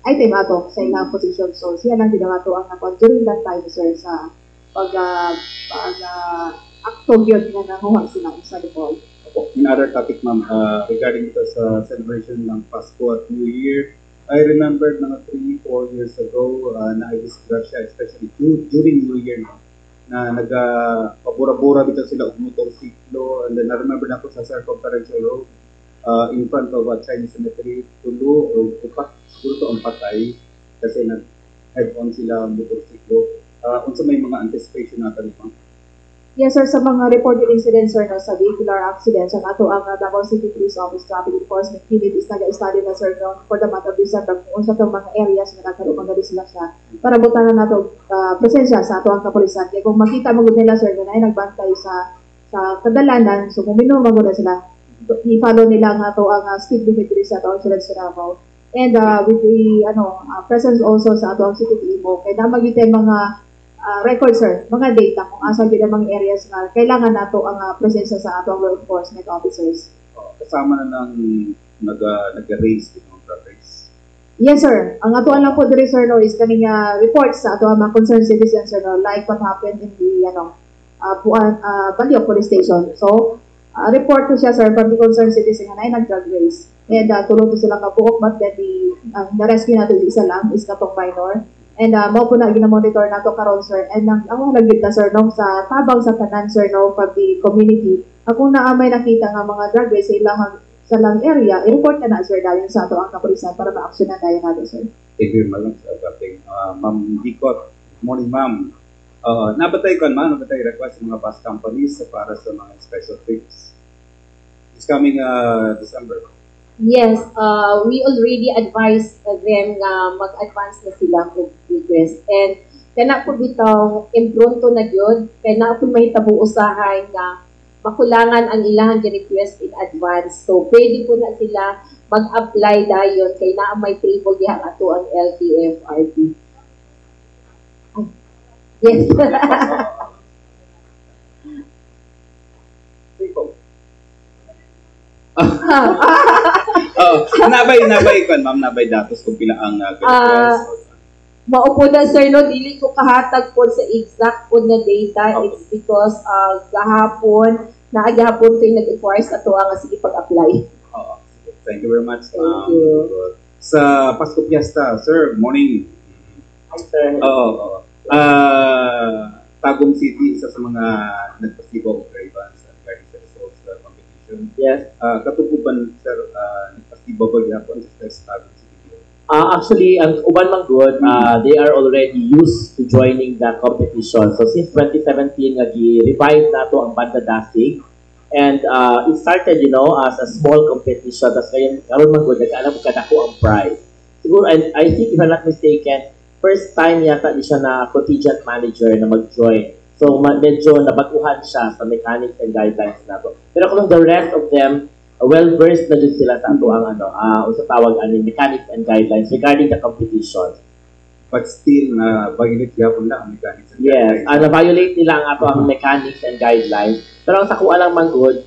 item ato sa ilang posisyon. So, siya lang din ato ang nakuha during that time, sir, sa aktong yun nga nakuha sila inside the ball. In other topic, Ma'am, regarding ito sa celebration ng Pasko at New Year, I remember mga 3-4 years ago na I discussed siya, especially during New Year, na nagpabura-bura bitaw sila og motorsiklo, and then na-remember na ko sa circumferential road in front of a Chinese cemetery, tulo o upat, siguro to ang patay kasi nag-head-on sila motorsiklo. Unsa may mga anticipation natin ito? Yes, sir. Sa mga reported incidents, sir, no, sa vehicular accidents, ang ato ang Davao City Police Office Traffic Enforcement Unit is nag-study na, sir, no, for the month of December kung sa itong mga areas na nagkaroon mga sila siya para butanan na ito presensya sa ato ang kapulisan. Kaya kung makita mo nila, sir, na ay nagbantay sa kadalanan, so kung minum na sila, i-follow nila ang ato ang speed limit sa ato ang Insurance Davao. And with the presence also sa ato ang City Limo, kaya na magiging mga records, sir, mga data kung asa gid ang mga areas nga kailangan nato ang presensya sa atong law enforcement officers. Kasama na ng nag-raise ng race. Yes, sir. Ang ato lang po diri, sir, no, is kaning reports sa ato mga concerned citizens, sir, no, like what happened in the Bandiok Police Station. So, report to siya, sir, from the concerned citizen nga nag-drug race. And tulong to sila kabuok, but then na-rescue natin isa lang is katong minor. And mao po na gina-monitor nato karon, sir. And ang halagid na, sir, no, sa tabang sa tanan, sir, no, from the community. Kung may nakita nga mga drug race sa lang area, i-report na, sir, dahil sa ato ang kapulisan para ma-action na tayo natin, sir. Thank you very much, ating Ma'am Dicot. Morning, ma'am. Nabatay request ng mga bus companies para sa mga special trips. It's coming December. Yes, we already advised them na mag-advance na sila ng request. And kana po bitaw impronto na gyud, kana po may tabu-usahay na makulangan ang ilang request in advance. So pwede po na sila mag-apply dayon kay naa may table diha ato ang LTFRB. Yes. Nabay kon ma'am, nabay datos kung pila ang request. Maupo na, sir, no, dili ko kahatag po sa exact po na data. Okay. It's because gahapon ko yung nag-inquire sa ito ang sige pag-apply. Thank you very much. Thank you. Sa Pasko Fiesta, sir, morning. Hi, sir. Tagum City, isa sa mga nagpastibo of Ray-Bans regarding sa results competition. Yes. Katupuban, sir, nagpastibo ba gihapon sa Tagum City? Actually, ang uban man good, they are already used to joining the competition. So since 2017, revive nato ang Banda Dasig. And it started, as a small competition. Tapos karon man good, nagkaalam ko kadako ang prize. Siguro, and I think if I'm not mistaken, first time yata di siya na contingent manager na mag-join. So medyo nabaguhan siya sa mechanics and guidelines nato. Pero kung the rest of them, well-versed na din sila sa ato ang sa tawag mechanics and guidelines regarding the competition. But still, violate yapon na ang mechanics and Yes, guidelines. na-violate nila ang ato ang mechanics and guidelines. Pero ang sa kuha lang man good,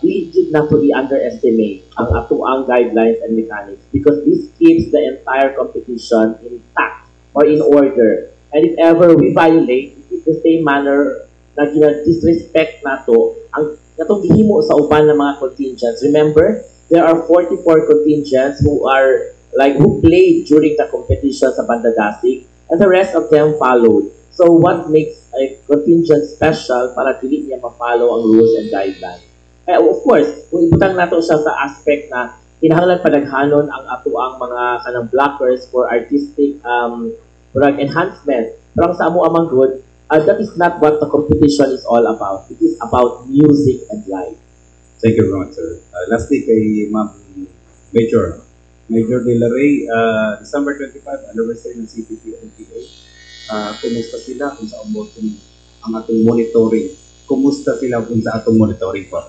legit na to underestimate ang ato ang guidelines and mechanics because this keeps the entire competition intact or in order. And if ever we violate, it's the same manner na disrespect nato ang katong gihimo sa uban ng mga contingents. Remember, there are 44 contingents who played during the competition sa Banda Dasig and the rest of them followed. So what makes a contingent special para dili niya ma-follow ang rules and guidelines? Of course, kung ibutang nato siya sa aspect na kinahanglan padaghanon ang ato ang mga kanang blockers for artistic enhancement. Pero ang sa amo amang good, that is not what the competition is all about. It is about music and life. Thank you very much, sir. Lastly, kay Ma'am Major De La Rey, December 25, anniversary ng CPP-LTO. Kumusta sila kung sa ang atong monitoring? Kumusta sila kung sa atong monitoring po?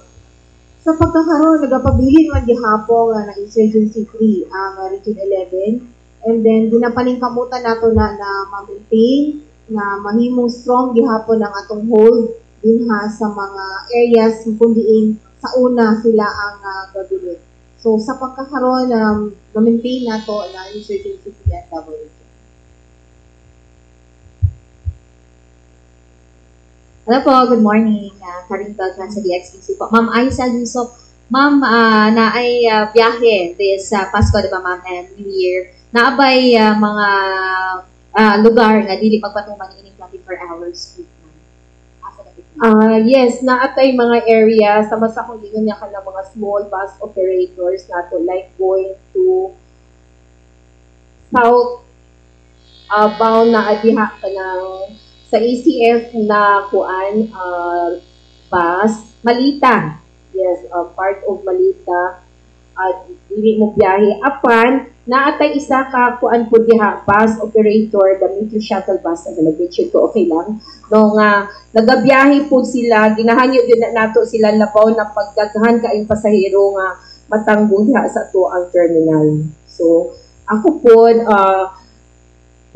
Sa pagkakaroon, nagapabilin man gihapon na Insurgency 3 ang Region 11. And then, ginapalingkamutan nato na ma-maintain na mahimong strong gihapon ang atong hold dinha sa mga areas kung diin sa una sila ang gagawin. So sa pagkakaroon na-maintain nato na Insurgency and Double. Hello po, good morning. Karin Beltran sa DXPC po. Ma'am Aisa Yusuf, ma'am, na ay biyahe this Pasko, di ba ma'am, and New Year. Naabay mga lugar nga dili magpatuman ining 24 hours week ma'am. Asa na ito? Yes, naatay mga area sa masakulingon niya ka ng mga small bus operators nato like going to south bound na adiha ka ng sa ACF na kuan bus Malita. Yes, part of Malita dili mo biyahe apan naatay isa ka kuan po diha bus operator the metro shuttle bus na nag-mention ko okay lang no nga nagabiyahe po sila ginahangyo gyud na nato sila labaw na pagdaghan kaayong pasahero nga matanggong diha sa ato ang terminal. So ako po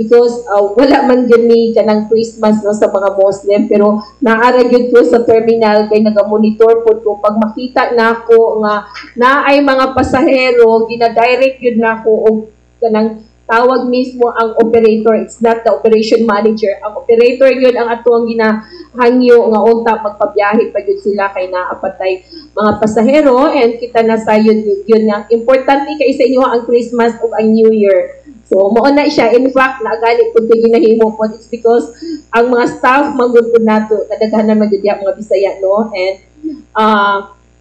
because wala man gani kanang Christmas no sa mga Muslim pero naara gyud ko sa terminal kay naga-monitor po ko pag makita nako nga naay mga pasahero gina-direct gyud nako og kanang tawag mismo ang operator, it's not the operation manager. Ang operator yun ang ato ang ginahangyo nga unta magpabiyahe pa yun sila kay naapatay mga pasahero and kita na sa yun nga importante kay sa inyo ang Christmas ug ang New Year. So, mo na siya. In fact, nagalit po ito ginahimo po. It's because ang mga staff magundod nato, kadaghanan magyudya mga Bisaya, no? And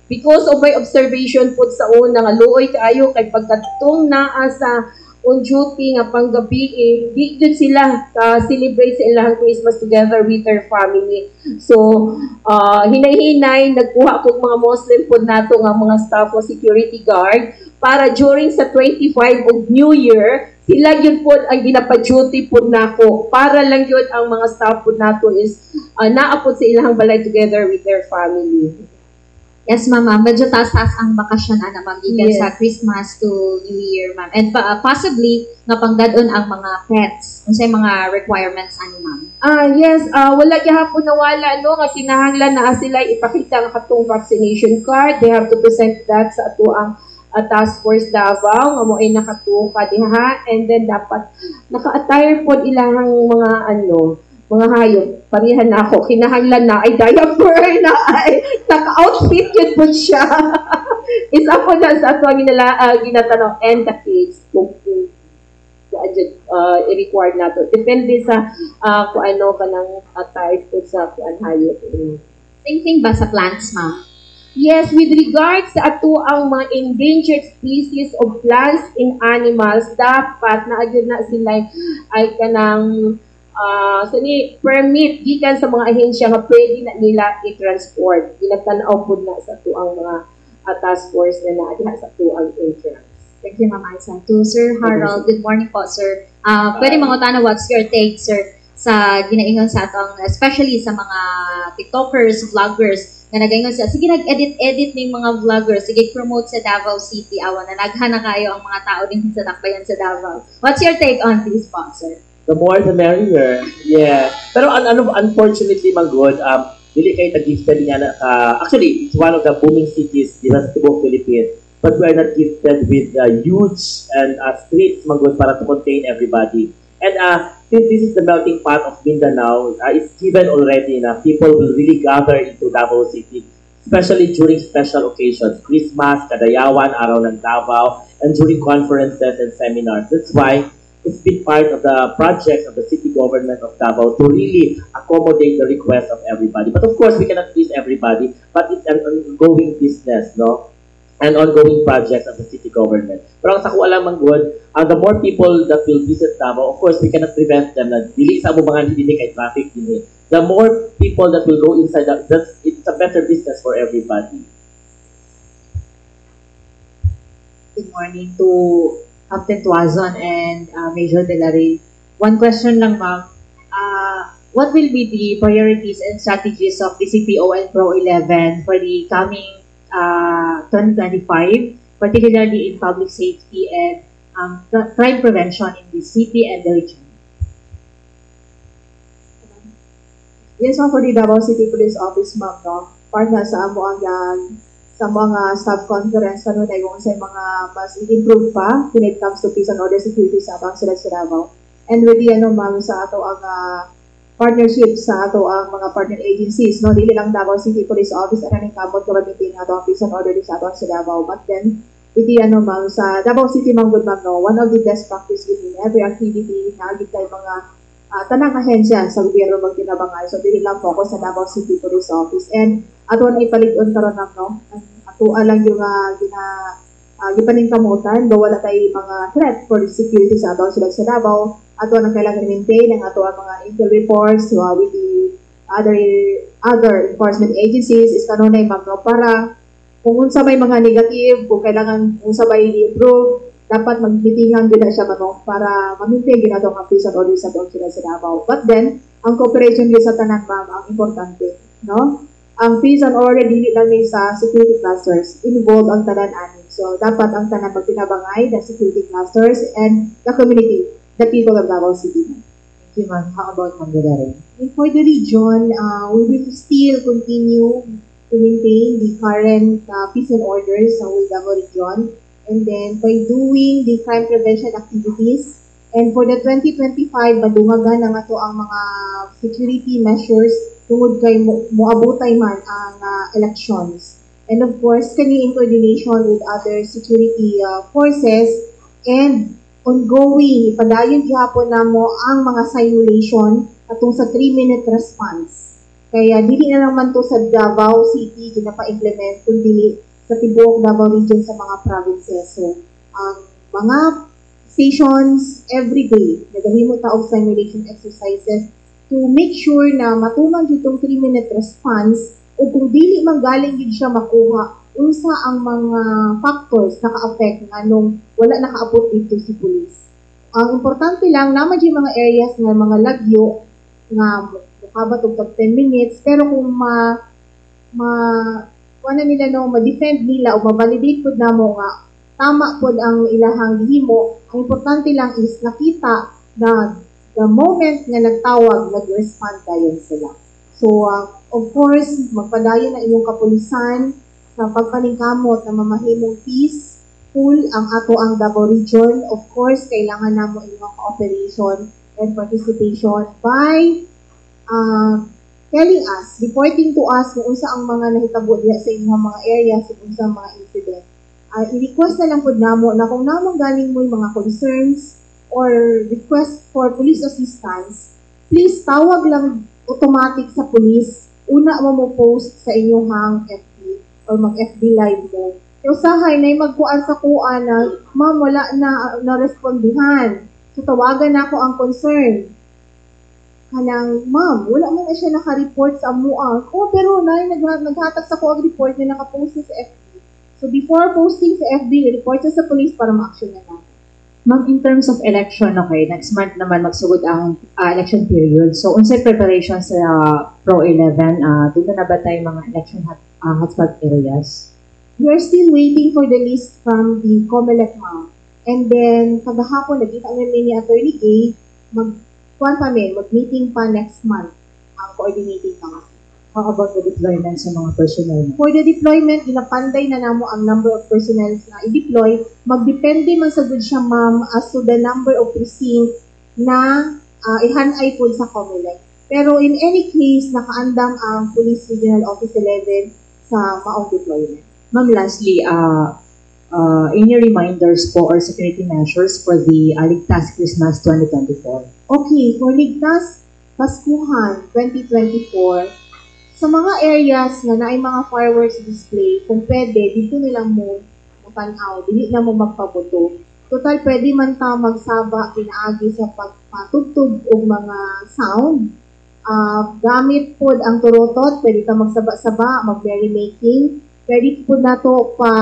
because of my observation po sa una, nga luoy kaayo kay pagkatong naa sa on duty nga panggabi, di jud sila celebrate sa ilang Christmas together with their family. So, hinay-hinay, nagkuha po mga Muslim po nato nga mga staff o security guard para during sa 25 of New Year, sila yun po ang ginapa-duty po nako. Para lang yun ang mga staff po nato is naapod sa ilang balay together with their family. Yes, ma'am. Medyo taas-taas ang bakasyon na ma'am Yes. sa Christmas to New Year, ma'am. And possibly, nga pangdadon ang mga pets. Kung sa'yo mga requirements, ano, ma'am? Yes, wala gihapon nawala no nga kinahanglan na sila ipakita ang katong vaccination card. They have to present that sa ato ang task force Davao nga mo ay nakatuka diha and then dapat naka-attire pod ilang mga mga hayop. Parihan na ako, kinahanglan na ay diaper na ay naka-outfit yun po siya. Isa po na sa ato ginatanong and the kids kung i-require nato. Depende sa kung ano kanang attire po sa kuan hayop. Same thing ba sa plants, ma'am? Yes, with regards sa ato ang mga endangered species of plants and animals, dapat na agad na sila ay kanang permit gikan sa mga ahensya nga pwede na nila i-transport. Ginatanaw po na sa ato ang mga task force na naadiha sa ato ang entrance. Thank you, Ma'am Aisa. To Sir Harold, good morning po, sir. Pwede mga tanong, what's your take, sir, sa ginaingon sa atong, especially sa mga TikTokers, vloggers, na nagaingon siya, sige nag-edit ng mga vloggers, sige promote sa Davao City, awan na naghana kayo ang mga tao din sa Dakbayan sa Davao. What's your take on this, sir? The more the merrier. Yeah. Pero unfortunately, Manggod, dili kayo nag-gifted niya na, actually, it's one of the booming cities in the Cebu, Philippines. But we are not gifted with huge and streets, Manggod, para to contain everybody. And since this is the melting pot of Mindanao, it's given already na people will really gather into Davao City, especially during special occasions, Christmas, Kadayawan, Araw ng Davao, and during conferences and seminars. That's why it's been part of the project of the city government of Davao to really accommodate the request of everybody. But of course, we cannot please everybody, but it's an ongoing business, no? And ongoing projects of the city government. Pero ang sa ko alam, Manggod, the more people that will visit Davao, of course, we cannot prevent them na dili sa mo mga hindi kay traffic din. The more people that will go inside, it's a better business for everybody. Good morning to Captain Tuazon and Major De La Rey. One question lang, ma'am. What will be the priorities and strategies of the CPO and Pro 11 for the coming 2025, particularly in public safety and crime prevention in the city and the region? Yes, ma'am, for the Davao City Police Office, ma'am, no? Part na sa amo ang sa mga staff conference kanunay kung sa mga mas i-improve pa when it comes to peace and order security sa abang sila sa Davao. And with the ma'am, sa ato ang partnership sa ato ang mga partner agencies, no? Dili lang Davao City Police Office and ang kabot ka ba ng ato ang peace and order sa ato sa Davao. But then, ma'am, sa Davao City, ma'am, good ma'am, no, one of the best practice within every activity na agit tayo mga tanang ahensya sa gobyerno magtinabangan. So, dili lang focus sa Davao City Police Office. And ato na ipalig-on karon ma'am, no, ato lang yung gipaning kamutan, do wala tayo mga threat for the security sa Davao sila sa Davao. Ato ang kailangan i-maintain ang ato ang mga intel reports with the other enforcement agencies is kanunay ma'am, no, para kung unsa may mga negative, kung kailangan unsa may i-improve, dapat magmitingan din na siya mano para ma-maintain din natin ang peace and order sa doon sila sa Davao. But then, ang cooperation din sa tanan ma'am ang importante, no? Ang peace and order dili lang ni sa security clusters, involved ang tanan ani. So dapat ang tanan magtinabangay the security clusters and the community, the people of Davao City. Thank you, ma'am. How about Ma'am Delaray? And for the region, we will still continue to maintain the current peace and order sa whole Davao region. And then, by doing the crime prevention activities, and for the 2025, madungagan ang ato ang mga security measures tungod kay moabotay man ang elections. And of course, kani in coordination with other security forces and ongoing, ipadayon gihapon namo ang mga simulation atong sa 3-minute response. Kaya dili na naman to sa Davao City ginapa-implement kundi sa tibuok Davao region sa mga provinces. So, ang mga stations every day nagahimo ta og simulation exercises to make sure na matuman itong 3-minute response o kung dili man galing gid siya makuha, unsa ang mga factors naka-affect nganong wala nakaabot dito si police. Ang importante lang naman yung mga areas nga mga lagyo nga mukhabat og 10 minutes pero kung ano nila no, ma-defend nila o ma-validate po na mo nga tama po ang ilahang gihimo, ang importante lang is nakita na the moment nga nagtawag, nag-respond tayo sila. So, of course, magpadayon na iyong kapulisan sa pagpaningkamot na mamahimong peaceful ang ato ang Davao region. Of course, kailangan na mo iyong cooperation and participation by telling us, reporting to us kung unsa ang mga nahitabo diya sa inyong mga areas, kung unsa ang mga incident. I-request na lang po namo na kung namang galing mo yung mga concerns or request for police assistance, please tawag lang automatic sa police. Una mo post sa inyong FB or mag-FB live mo. Yung sahay na yung magkuan sa kuan na, ma'am, wala na respondihan. So, tawagan na ako ang concern. Kanang, ma'am, wala mo na siya naka-report sa amuang. Oh, pero naghatak sa ko ang report na nakapost sa FB. So, before posting sa FB, report sa police para ma-action na natin. Ma'am, in terms of election, okay, next month naman magsugod ang election period. So, unsay preparation sa Pro 11, doon na ba tayo mga election hotspot areas? We are still waiting for the list from the COMELEC, ma'am. And then, kagahapon, nagkita kami ni Attorney Gay, mag-meeting pa next month ang coordinating council. How about the deployment sa mga personnel? For the deployment, ginapanday na namo ang number of personnel na i-deploy. Magdepende man sa good siya, ma'am, as to the number of precincts na ihanay po sa COMELEC. Pero in any case, nakaandam ang Police Regional Office 11 sa maong deployment. Ma'am, lastly, any reminders po or security measures for the Ligtas Christmas 2024? Okay, for Ligtas Paskuhan 2024, sa mga areas nga naay mga fireworks display, kung pwede, dito nilang mo matanaw, dili na mo magpabuto. Total, pwede man ta magsaba, pinaagi sa pagpatugtog o mga sound. Gamit po ang turotot, pwede ta magsaba-saba, mag-merrymaking. Pwede po na to pa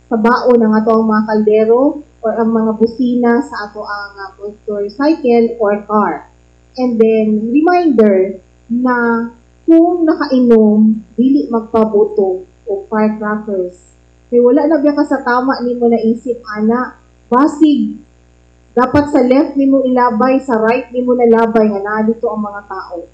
sabaon ng ato ang mga kaldero or ang mga busina sa ato ang motorcycle or car. And then, reminder na kung nakainom, dili magpabuto o firecrackers. Kaya wala na biya ka sa tama ni mo na isip, ana, basig, dapat sa left ni mo ilabay, sa right ni mo nalabay, nga na dito ang mga tao.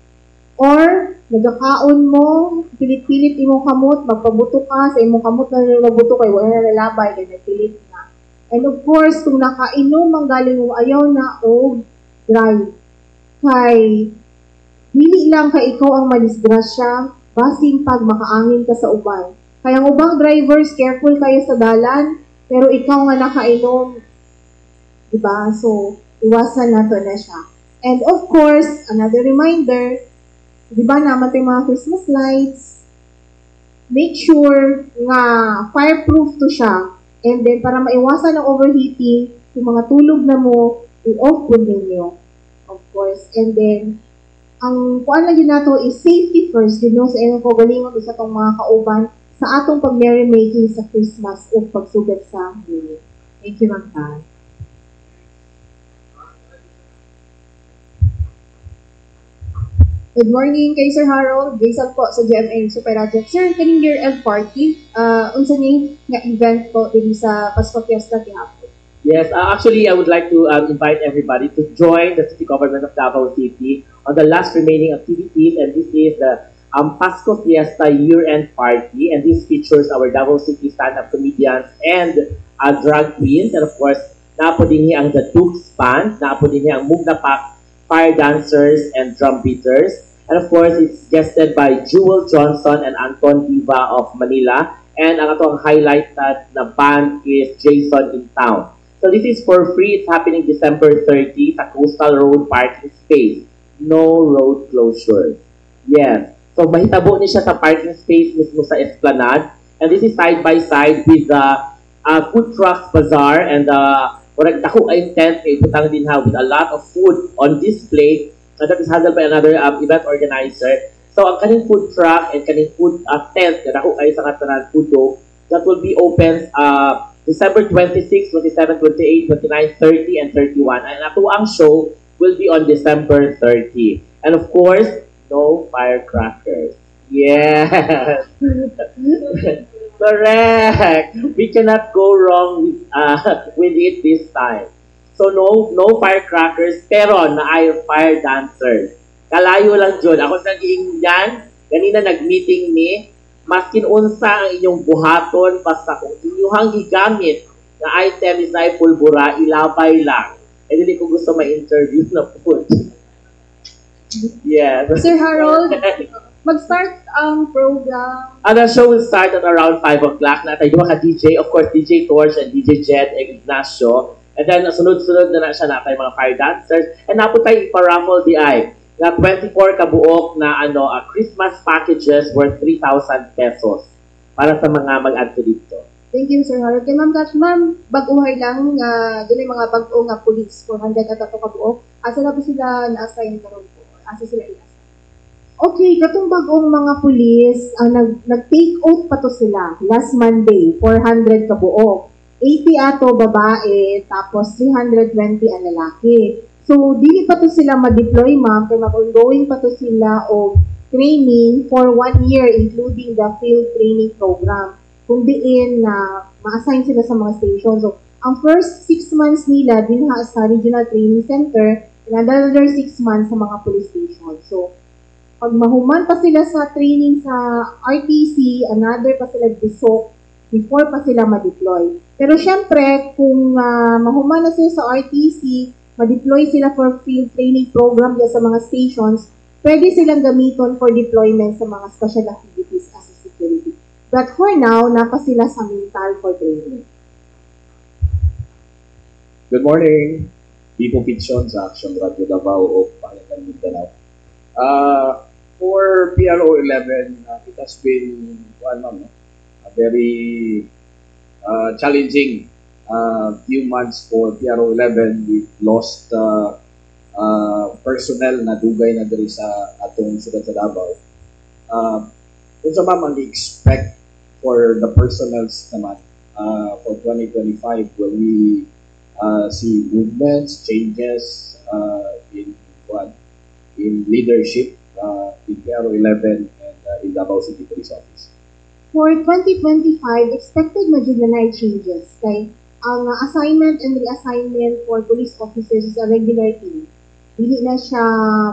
Or, nagakaon mo, pilit-pilit imong kamot, magpabuto ka, sa imong kamot na nagbuto kay wala na nalabay, kaya nagpilit na. And of course, kung nakainom, ang galing mo, ayaw na o drive. Kay, dili lang ka ikaw ang malisgrasya, basing pag makaangin ka sa uban. Kaya ang ubang drivers, careful kayo sa dalan, Pero ikaw nga nakainom, diba? So, iwasan na to na siya. And of course, another reminder, diba naman tayo mga Christmas lights, make sure nga fireproof to siya. And then, para maiwasan ang overheating, yung mga tulog na mo, i-off po ninyo. Of course. And then, ang kuan lang yun nato is safety first. Yun know, sa inyong kagalingon sa itong mga kauban sa atong pag-merrymaking sa Christmas o pagsugat sa New Year. Thank you, Ma'am Tan. Good morning kay Sir Harold. Jason po sa GMA Super Radio. Sir, kaning year-end party, unsa ni nga event po din sa Pasko Fiesta gihapon? Yes, actually, I would like to invite everybody to join the City Government of Davao City on the last remaining activities, and this is the Pasko Fiesta year-end party, and this features our Davao City stand-up comedians and drag queens, and of course, naapo din ang The Dukes Band, naapo din ang Mugnapak fire dancers and drum beaters, and of course, it's guested by Jewel Johnson and Anton Diva of Manila, and ang atong highlight na band is Jason in Town. So this is for free. It's happening December 30 sa Coastal Road parking space. No road closure. Yes. So mahitabo ni siya sa parking space mismo sa Esplanade. And this is side by side with the food trucks bazaar and warag dako ay tent kay butang din ha with a lot of food on display. And that is handled by another event organizer. So ang kaning food truck and kaning food tent na dako ay sa katanan pudo that will be open December 26, 27, 28, 29, 30, and 31. And ang show will be on December 30. And of course, no firecrackers. Yes! Correct! We cannot go wrong with it this time. So no firecrackers, pero na ay fire dancers. Kalayo lang dyan. Ako sa giinggan, ganina nag-meeting ni, maskin unsa ang inyong buhaton, basta kung inyong gigamit na item is na pulbura, ilabay lang. Eh, hindi ko gusto ma-interview na po. Yes. Sir Harold, mag-start ang program. The show will start at around 5 o'clock. Na tayo ka DJ, of course, DJ Torch and DJ Jed Ignacio. And then, sunod-sunod na siya na tayo mga fire dancers. And napo tayo iparaffle di ay na 24 kabuok na Christmas packages worth 3,000 pesos para sa mga mag-add to dito. Thank you, Sir Harold. Kay Ma'am Kat, Ma'am, bag-uhay lang, doon yung mga bag-o nga police, 400 at ato kabuok. Asa na po sila na-assign karon po? Asa sila i-assign? Okay, katong bagong mga pulis, nag-take out pa to sila last Monday, 400 kabuok. 80 ato babae, tapos 320 ang lalaki. So, dili pa to sila ma-deploy, ma'am, kaya mag-ongoing pa to sila o training for 1 year, including the field training program. Kung diin na ma-assign sila sa mga stations. So, ang first 6 months nila dinha sa Regional Training Center, and another 6 months sa mga police stations. So, pag mahuman pa sila sa training sa RTC, another pa sila disok before pa sila ma-deploy. Pero syempre, kung mahuman na sila sa RTC, ma-deploy sila for field training program sa mga stations, pwede silang gamiton for deployment sa mga special activities as a security. But for now, napa sila sa mental for training. Good morning. People Fiction sa Action Radio Davao o Pangasinan Mindanao. For PRO 11, it has been a very challenging few months for PRO 11. We've lost personnel na dugay na diri sa atong siyudad sa Davao. Kung sa ma'am, ang expect for the personnels naman for 2025, will we see movements, changes in leadership in PRO 11 and in Davao City Police Office? For 2025, expected na changes. Kay ang assignment and reassignment for police officers is a regular thing. Dili na siya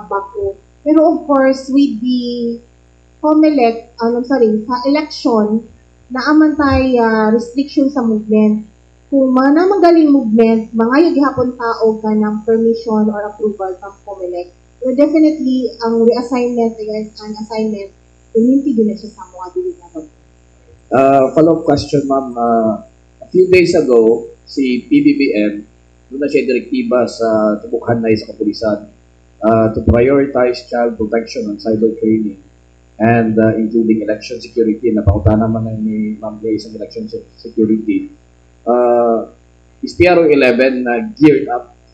bago. Pero of course, with the COMELEC, sa election, naaman tayo restriction sa movement. Kung mga namagaling movement, mga gihapon tao ka ng permission or approval from COMELEC. So definitely, ang reassignment and assignment, puminti din na siya sa mga dili na bago. Follow-up question, ma'am. few days ago, si PBBM, doon na siya direktiba sa Tubukhanay sa Kapulisan to prioritize child protection and cyber training and including election security. Napakuta naman ni Ma'am Grace ang election security. Is PRO 11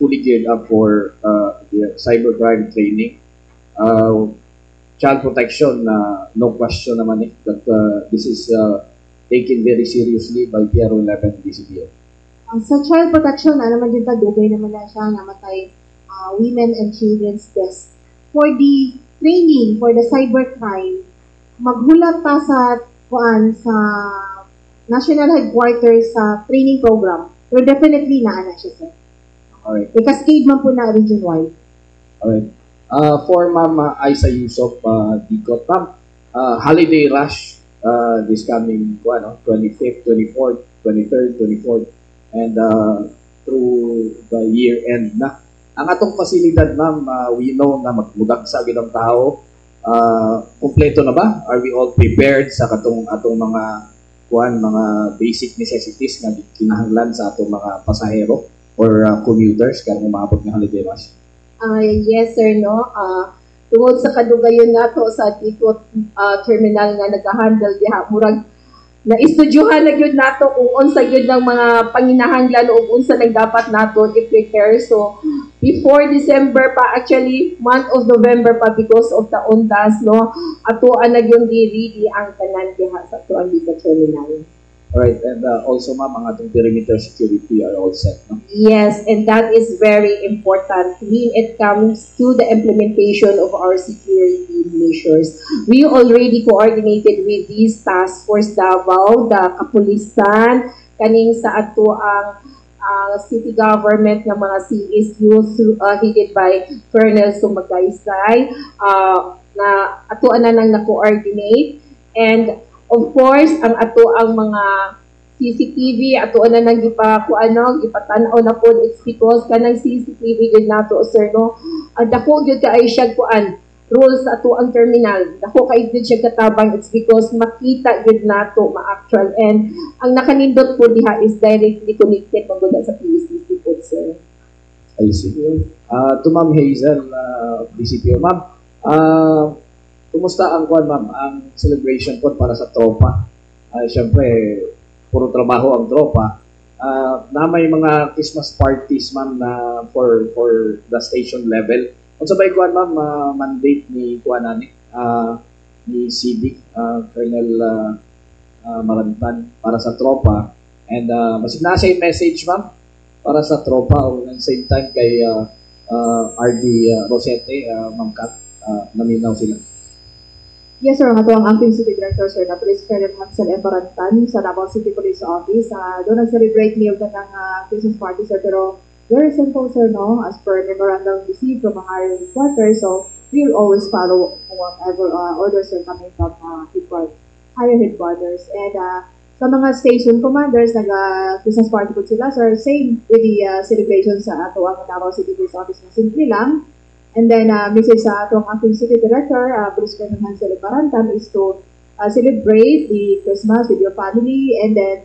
fully geared up for the cybercrime training. Child protection, no question naman that this is taken very seriously by PRO 11 DCPO. Sa child protection, naman din dugay naman na siya namatay women and children's deaths. For the training, for the cybercrime, maghulat pa sa national headquarters sa training program. Pero definitely na siya, sir. Alright. Cascade man po na region-wide. Alright. For Ma'am Aisa Yusuf Dicot, Ma'am, holiday rush this coming 25th, 24th, 23rd, 24th, and through the year end na. Ang atong fasilidad, Ma'am, we know na magmudag sa ang tao. Kompleto na ba? Are we all prepared sa atong mga basic necessities na kinahanglan sa atong mga pasahero or commuters karong maabot ng holiday rush? Yes, sir, no. Tungod sa kadugayon nato sa Tikot terminal nga nag-handle diha, murag na-estudyuhan na gyud nato kung unsa gyud ng mga panginahanglan o unsa nang dapat nato i-prepare. So, before December pa, actually, month of November pa because of the ondas, no, atoan na gyud ready ang tanan diha sa atoang terminal. Alright, and also ma'am, ang atong perimeter security are all set, no? Yes, and that is very important when it comes to the implementation of our security measures. We already coordinated with these task force Davao, the Kapulisan, kaning sa ato ang city government ng mga CSU headed by Colonel Sumagaysay, na ato na nang na-coordinate. And of course, ang ato ang mga CCTV, ato na nang gipatanaw na po, it's because kanang CCTV yun nato, sir, no? Dako yun ka ay siya rules sa ato ang terminal. Dako ka yun siya katabang, it's because makita yun nato, ma-actual. And ang nakanindot po diha is directly connected maganda sa PCC po, sir. I see. To Ma'am Hazel, DCPO. Ma'am, kumusta ang ma'am, ang celebration po para sa tropa? Siyempre, puro trabaho ang tropa. Na may mga Christmas parties, ma'am, na for the station level. Kung sabay ma'am, mandate ni ni Civic, Colonel Marantan para sa tropa. And masig na siya yung message, ma'am, para sa tropa o at the same time kay RD Rosete, Ma'am Kat, naminaw sila. Yes, sir. Ang ang acting city director, sir, na Police Colonel Hansel M. Barantan sa Davao City Police Office. Doon nag-celebrate niyo ng Christmas party, sir. Pero very simple, sir, no? As per memorandum received from our headquarters. So, we will always follow whatever orders are coming from higher headquarters. And sa mga station commanders, nag-Christmas party po sila, sir. Same with the celebration sa ato ang Davao City Police Office na simple lang. And then, message sa atong acting city director, Police Colonel Hansel Barantan, is to celebrate the Christmas with your family, and then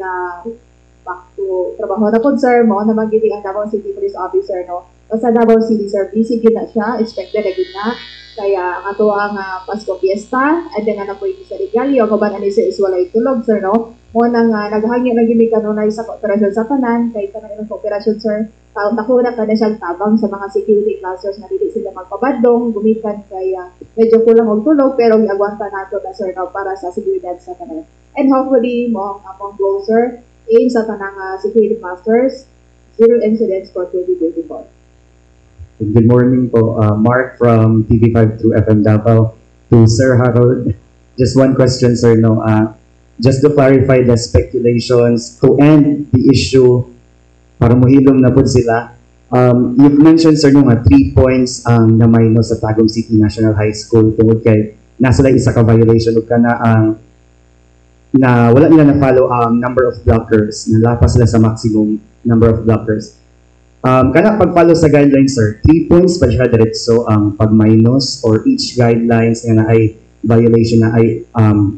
back to trabaho na po, sir. Mo na magiging ang Davao City Police Officer, no? Sa Davao City, sir, busy yun na siya, expected na yun na. Kaya ato ang Pasko Fiesta, and then na po yung sa Regalio, kaban ani sir is walay tulog, sir, no? Mo nang naghangyo na gini kanunay sa kooperasyon sa tanan, kay kanang ilang kooperasyon, sir. Nakuna ka na siyang tabang sa mga security clusters na dili sila magpabadlong, gumikan kaya medyo kulang og tulog, pero giagwanta nato na, sir, no, para sa seguridad sa tanan. And hopefully, mo ang goal, sir, aim sa tanang security clusters, zero incidents for 2024. Good morning po, Mark from TV5 through FM Davao. To Sir Harold, just one question, sir, no? Just to clarify the speculations, to end the issue, para mohilom na po sila. You've mentioned, sir, no, 3 points ang namay no sa Tagum City National High School tungod kay nasa lang isa ka violation o ka na ang na wala nila na-follow ang number of blockers, nalapas sila sa maximum number of blockers. Kana pag-follow sa guidelines, sir, 3 points pa siya diretso ang pag-minus or each guidelines na ay violation na ay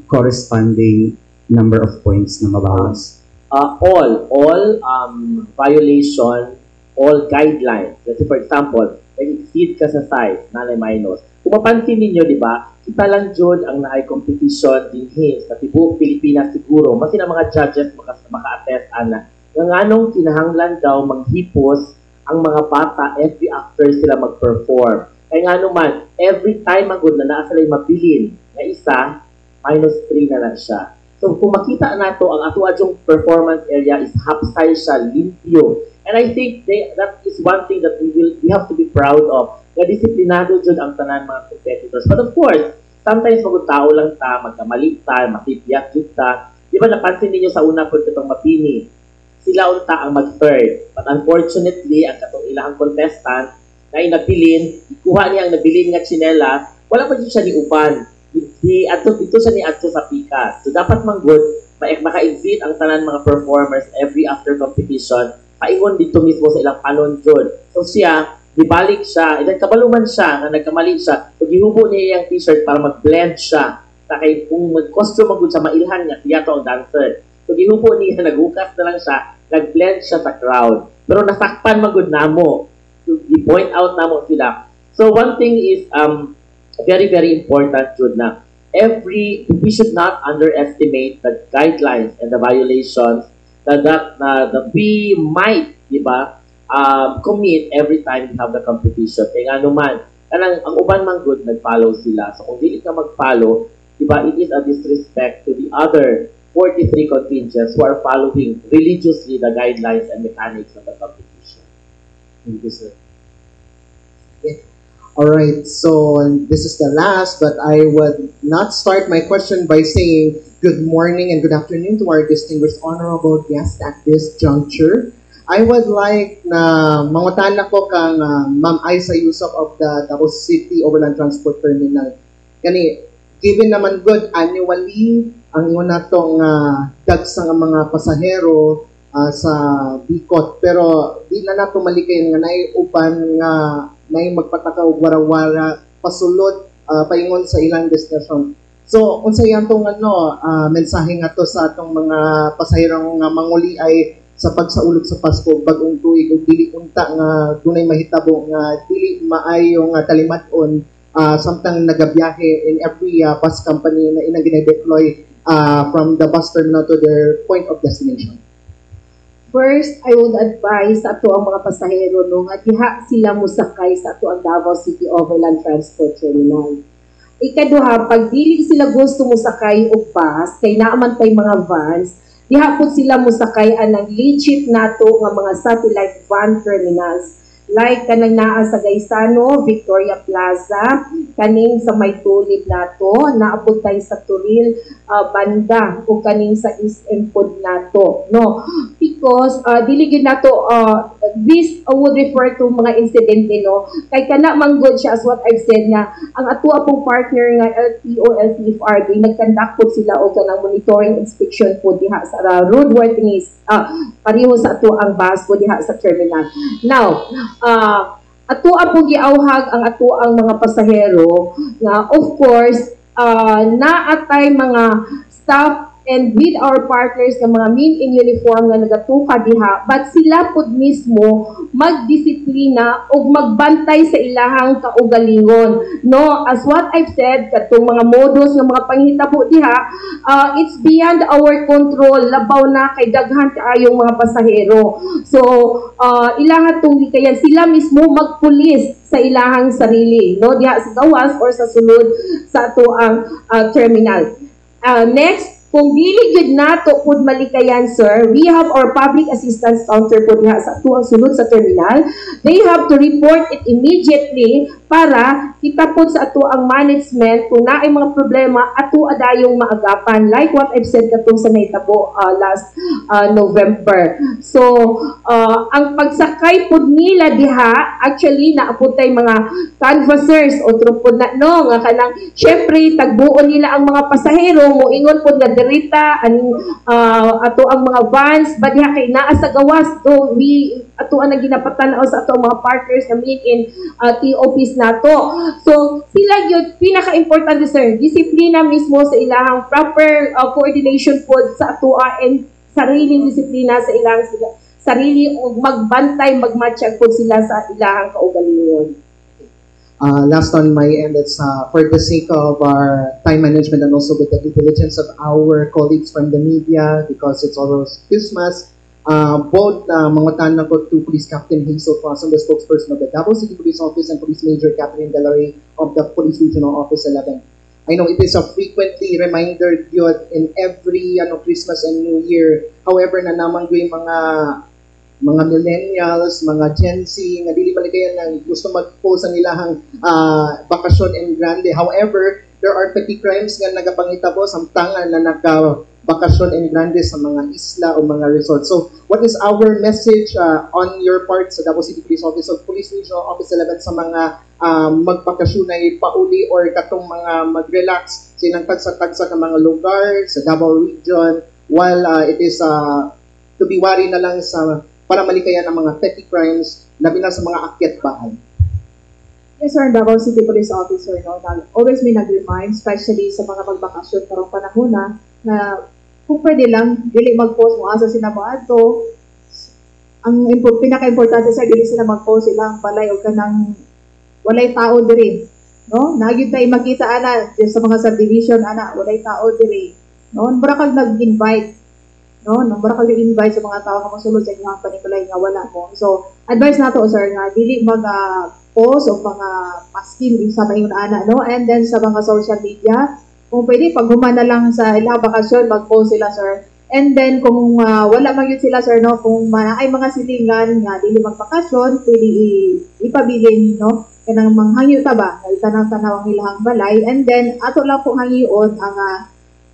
corresponding number of points na mabawas. all violation, all guidelines. Kasi for example, nag-exceed ka sa size, nanay minus. Kung mapansin ninyo, di ba, kita lang dyan ang naay competition din sa tibuok Pilipinas siguro. Mas na mga judges maka-attest ana. Nga nganong kinahanglan daw manghipos ang mga bata every after sila mag-perform. Kaya nga naman, every time magod na naa sila mabilin na isa, -3 na lang siya. So kung makita nato ang ato adjong performance area is half-size siya, limpyo. And I think that is one thing that we have to be proud of. Na disiplinado jud ang tanan mga competitors. But of course, sometimes magud tao lang ta, magkamali ta, matipyak jud ta. Di ba napansin niyo sa una po itong mapini? Sila unta ang mag-third. But unfortunately, ang katong ilahang contestant na inabilin, kuha niya ang nabilin nga tsinelas, wala pa siya ni uban. Ito siya ni adto sa pikas. So dapat manggod, maka-exit ang tanan mga performers every after competition, paingon dito mismo sa ilang panon jud. So siya, dibalik siya, ilang kabaluman siya, na nagkamali siya, so gihubo niya yung t-shirt para mag-blend siya. Kaya kung mag-costume magud sa mailhan niya, kaya to ang dancer. So gihubo niya, naghukas na lang siya, nag-blend siya sa crowd. Pero nasakpan magud namo. So i-point out namo sila. So one thing is very, very important jud na we should not underestimate the guidelines and the violations that we might, di ba, commit every time we have the competition. Kaya nga naman, kanang ang uban man good, nag-follow sila. So kung dili ka mag-follow, diba, it is a disrespect to the other 43 contingents who are following religiously the guidelines and mechanics of the competition. Thank you, sir. Okay. Alright, so this is the last, but I would not start my question by saying good morning and good afternoon to our distinguished honorable guests at this juncture. I would like na mangutan ko kang Ma'am Aisa Yusuf of the Davao City Overland Transport Terminal. Kani, given naman good annually, ang ingon natong dagsang mga pasahero sa Bicol, pero di na nato malikayan nga naay uban nga naay magpataka og wara-wara pasulod paingon sa ilang destinasyon. So unsay atong mensahe nga to sa atong mga pasahero nga manguli ay sa pagsaulog sa Pasko bag-ong tuig ug dili unta nga dunay mahitabo nga dili maayo nga kalimat-on samtang nagabiyahe in every bus company na inang gina-deploy from the bus terminal to their point of destination. First, I would advise sa ato ang mga pasahero no nga diha sila musakay sa ato ang Davao City Overland Transport Terminal. Ikaduha, pag dili sila gusto musakay og bus kay naa man tay mga vans, diha pud sila musakay anang legit nato nga mga satellite van terminals. Like kanang naa sa Gaisano, Victoria Plaza, kaning sa may tulid nato, naabot tayo sa Turil banda o kaning sa SM pod nato, no? Because dili gyud nato this would refer to mga insidente, no? Kay kana manggod siya as what I've said na ang ato pong partner nga LTO LTFRB nagkandak pod sila og kanang monitoring inspection pod diha sa roadworthiness pareho sa ato ang bus pod diha sa terminal. Now, ato ang giawhag ang ato ang mga pasahero nga of course naatay mga staff and with our partners nga mga men in uniform nga nagatuka diha, but sila pod mismo magdisiplina ug magbantay sa ilahang kaugalingon, no? As what I've said, katong mga modus nga mga panghitabo diha, it's beyond our control, labaw na kay daghan kaayong mga pasahero. So ilaha tong gikayan sila mismo magpulis sa ilahang sarili, no? Diha sa gawas or sa sulod sa ato ang terminal. Next, kung dili gid nato pud malikayan, sir, we have our public assistance counter pud diha sa tuang sulod sa terminal. They have to report it immediately para kita pud sa ato ang management kung naay mga problema ato adayong maagapan, like what I've said katong sa nahitabo last November. So ang pagsakay pud nila diha, actually naapod tay mga canvassers o trupod na no nga kanang syempre tagbuon nila ang mga pasahero mo ingon pud nga dirita aning ato ang mga vans ba diha kay naa sa gawas do we ato ang ginapatan-aw sa ato ang mga partners na meet in TOPs nato. So sila gyud pinaka-importante, sir, disiplina mismo sa ilahang proper coordination pod sa ato and sariling disiplina sa ilang sarili ug magbantay magmatsyag pud sila sa ilahang kaugalingon. Last on my end, it's for the sake of our time management and also with the due diligence of our colleagues from the media, because it's almost Christmas, both mangutan ko to Police Captain Hazel Crossan, the spokesperson of the Davao City Police Office, and Police Major Catherine Delaray of the Police Regional Office 11. I know it is a frequently reminder yun in every Christmas and New Year. However, na naman yung mga millennials, mga Gen Z, nga dili baligayan na gusto mag-post ang ilahang bakasyon en grande. However, there are petty crimes nga nagapangitabo samtangan na nagka-bakasyon en grande sa mga isla o mga resort. So, what is our message on your part sa Davao City Police Office o Police Regional Office 11 sa mga magbakasyon ay pauli or katong mga mag-relax silang tagsa-tagsa ka mga lugar sa Davao Region while it is to be wary na lang sa para malikayan ang mga petty crimes, labi na sa mga akyat bahay. Yes, sir, Davao City Police Officer, no, always may nag-remind, especially sa mga magbakasyon karong panahon na kung pwede lang, dili mag-post mo asa sila mo ato. Ang pinaka-importante sir, dili sila mag-post ilang balay o kanang walay tao diri. No? Nagyud tayo makita ana sa mga subdivision ana, walay tao diri. No? Mura kang nag-invite. No, nambara ka invite sa mga tao nga mosulod sa inyong panikulay nga wala mo. So, advice nato sir nga dili post o mga paskin sa mayon ana, no? And then sa mga social media, kung pwede pag humana lang sa ilang bakasyon, mag-post sila sir. And then kung wala man yun sila sir, no, kung ay mga silingan nga dili magbakasyon, pwede ipabilin, no? Kanang manghangyo ta ba, tanang-tanaw ang ilahang balay. And then ato lang po hangyoon ang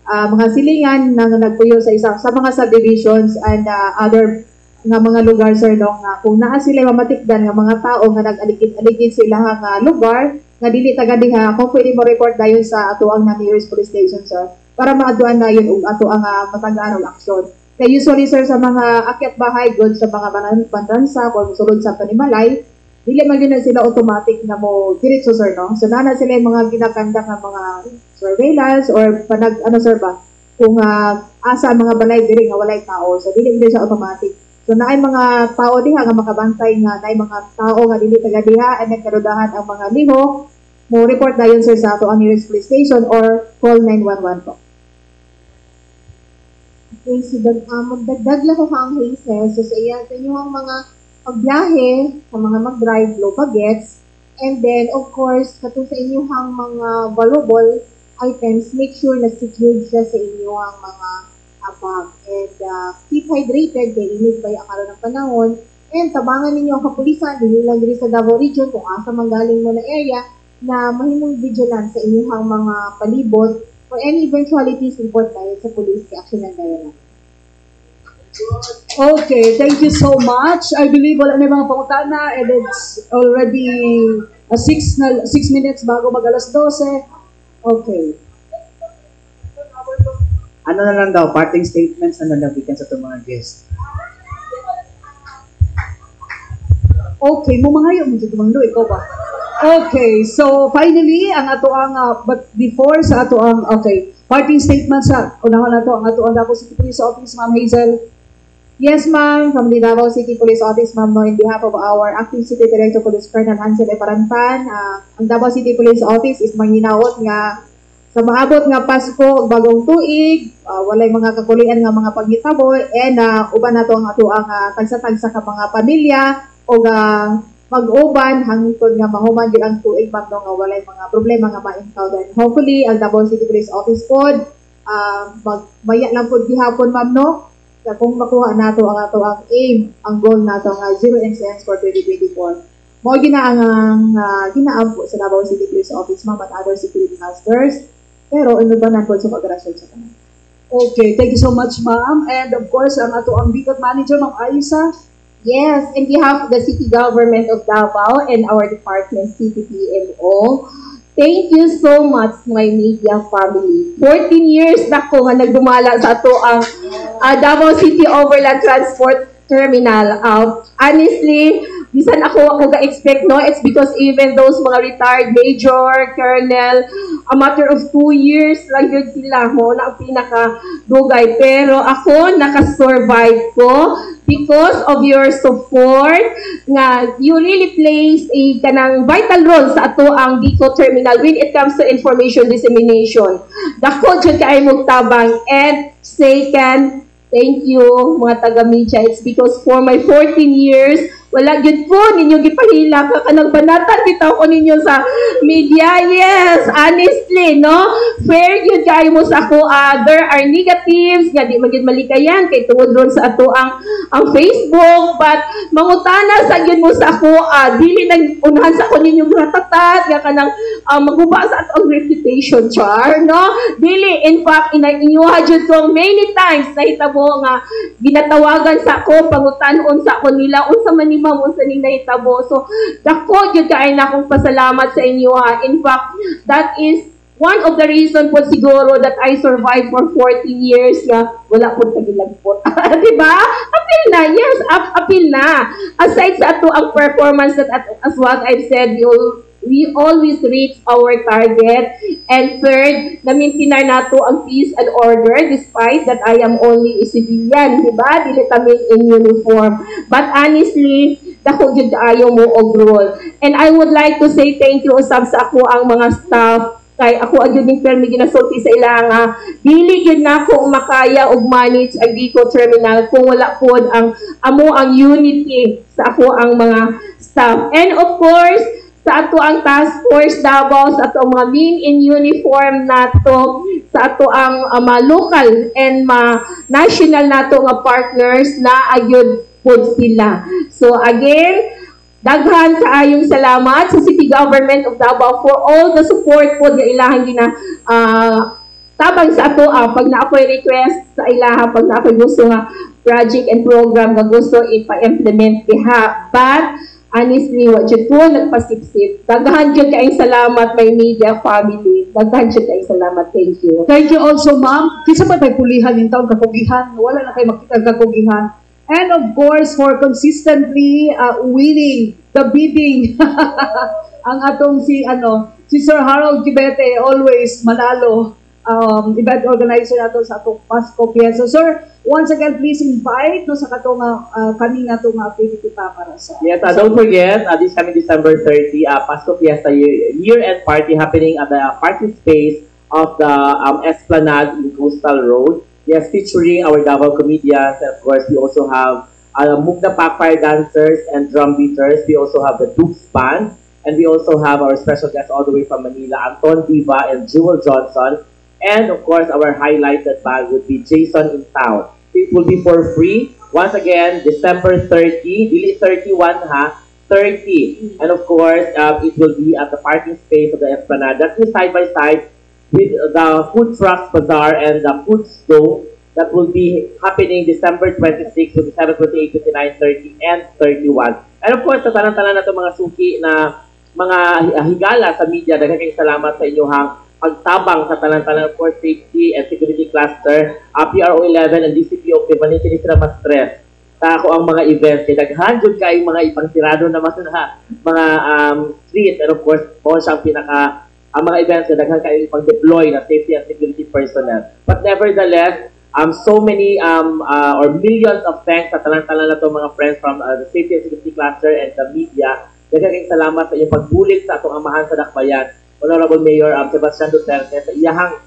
mga silingan na nagpuyo sa mga subdivisions and other nga mga lugar sir no nga kung naa sila mamatikdan nga mga tao nga nag-aligid sila nga lugar nga dili taga diha kung pwede mo report dayon sa ato ang nearest police station sir para maaduan dayon og ato ang matagaan og aksyon. Kaya usually sir sa mga akyat bahay good sa mga bandansa kung sulod sa panimalay dili man gyud sila automatic na mo diretso sir no. So na sila yung mga ginakanda nga mga surveillance or panag sir ba kung asa mga balay diri nga walay tao. So dili gyud siya automatic. So naay mga tao diha nga makabantay nga naay mga tao nga dili taga diha and nagkarudahan ang mga liho mo report dayon sir sa ato ang nearest police station or call 911 po. Okay, so magdagdag lang ko ang Hazel. So sa inyo ang mga pagbiyahe, sa mga mag-drive, low bagets, and then, of course, katong sa inyong mga valuable items, make sure na secured siya sa inyong mga bag. And keep hydrated, kaya init ba yung akaroon ng panahon. And tabangan ninyo ang kapulisan, hindi lang diri sa Davao Region, kung asa manggaling mo na area, na mahimong vigilant sa inyong mga palibot for any eventualities report tayo sa police action and dialogue. Okay, thank you so much. I believe wala na mga pangutana and it's already 6 minutes bago mag alas 12. Okay. Ano na lang daw, parting statements na nalabigan sa itong mga guests. Okay, mumangayo mo dito manglo, ikaw ba? Okay, so finally, ang ato ang, but before sa ato ang, okay, parting statements sa, unahan na to, ang ato ang Davao City Police Office, Ma'am Hazel. Yes, ma'am. From the Davao City Police Office, ma'am, no, in behalf of our Acting City Director Police Colonel Hansel Eparantan, ang Davao City Police Office is manghinaot nga sa maabot nga Pasko, bagong tuig, walay mga kakulian nga mga paghitabo, and uban na to ang ato ang tagsa-tagsa ka mga pamilya o mag-uban hangtod nga mahuman gyud ang tuig ma'am no, nga walay mga problema nga ma-encounter. Hopefully, ang Davao City Police Office pod magmaya lang pod gihapon ma'am no. Kung makuha nato ang ato ang aim, ang goal nato nga zero incidents for 2024. Mo ginaang ginaampo sa Davao City Police Office ma'am at other security officers. Pero inubanan po sa pag-arasyon sa kanila. Okay, thank you so much ma'am. And of course, ang ato ang Bicol Manager, Ma'am Aisa. Yes, in behalf of the City Government of Davao and our department, CPPMO, thank you so much, my media family. 14 years na ko nga nagdumala sa ato ang Davao City Overland Transport Terminal. Honestly, bisan ako ga-expect, no? It's because even those mga retired major, colonel, a matter of 2 years lang yun sila, mo na ang pinaka-dugay. Pero ako, nakasurvive ko because of your support nga you really plays a kanang vital role sa ato ang Bicol Terminal when it comes to information dissemination. Dako jud kay mugtabang. And second, thank you mga taga-media. It's because for my 14 years, wala gyud po ninyo gipahila ka kanang banatan bitaw ko ninyo sa media. Yes, honestly, no? Fair gyud kay mo sa ako. There are negatives nga di magyud malikayan kay tungod ron sa ato ang Facebook, but mangutana sa gyud mo sa ako, dili nang unahan sa ako ninyo mga tatat nga kanang maguba sa ato ang reputation, char, no? Dili, in fact, inyuha jud ko many times nahitabo nga ginatawagan sa ako, pangutan-on sa ako nila unsa man ni ma'am, unsa ning nahitabo. So dako jud kay na akong pasalamat sa inyo, ha. In fact, that is one of the reason po siguro that I survived for 14 years nga wala po tagilagpot. Diba? Apil na, yes, apil na. Aside sa ato ang performance that as what I've said, we always reach our target. And third, namintinar nato ang peace and order despite that I am only a civilian, di ba? Dili kami in uniform. But honestly, dako jud kaayo mo og role. And I would like to say thank you usab sa ako ang mga staff kay ako adyo ning permi ginasulti sa ilang dili gyud nako makaya og manage ang Bicol Terminal kung wala pod ang amo ang unity sa ako ang mga staff. And of course, sa ato ang task force Davao, sa ato ang mga men in uniform nato, sa ato ang local and national nato nga partners na agyud pod sila. So again, daghan kaayong salamat sa City Government of Davao for all the support po nga ilahang tabang sa ato pag na-ako'y request sa ilaha, pag na-ako'y gusto nga project and program nga gusto ipa-implement diha. But honestly, what jud ko nagpasipsip. Daghan jud kaayong salamat my media family. Daghan jud kaayong salamat. Thank you. Thank you also, ma'am. Kinsa man tay pulihan in taon kakugihan, wala na kay makita kakugihan. And of course, for consistently winning the bidding, ang atong si Sir Harold Kibete, always manalo, event organizer nato sa atong Pasko Fiesta. So, sir, once again, please invite no sa katong kaning atong activity pa para sa. Yes, don't forget this coming December 30, Pasko Fiesta year-end party happening at the party space of the Esplanade in Coastal Road. Yes, featuring our Davao comedians, and of course, we also have Mugna Pakfire dancers and drum beaters. We also have the Dukes Band, and we also have our special guests all the way from Manila, Anton Diva and Jewel Johnson. And of course, our highlighted band would be Jason in Town. It will be for free. Once again, December 30, dili 31 ha, 30. And of course, it will be at the parking space of the Esplanade. That is side by side with the Food Trucks Bazaar and the Food Stove that will be happening December 26, 27, 28, 29, 30, and 31. And of course, sa tanan-tanan na itong mga suki na mga higala sa media, daghang kayong salamat sa inyong pagtabang sa tanan-tanan, of course, safety and security cluster, PRO 11 and DCPO, manintin sila ma-stress sa ako ang mga events. Kaya daghan jud kay mga ipangsirado naman na mga street, and of course, mo siyang ang mga events na daghan kayo ipang-deploy na safety and security personnel. But nevertheless, so many or millions of thanks sa talang-talang na to mga friends from the safety and security cluster and the media. Daghan kayong salamat sa iyong pagbulit sa atong amahan sa dakbayan, Honorable Mayor Sebastian Duterte, sa iyahang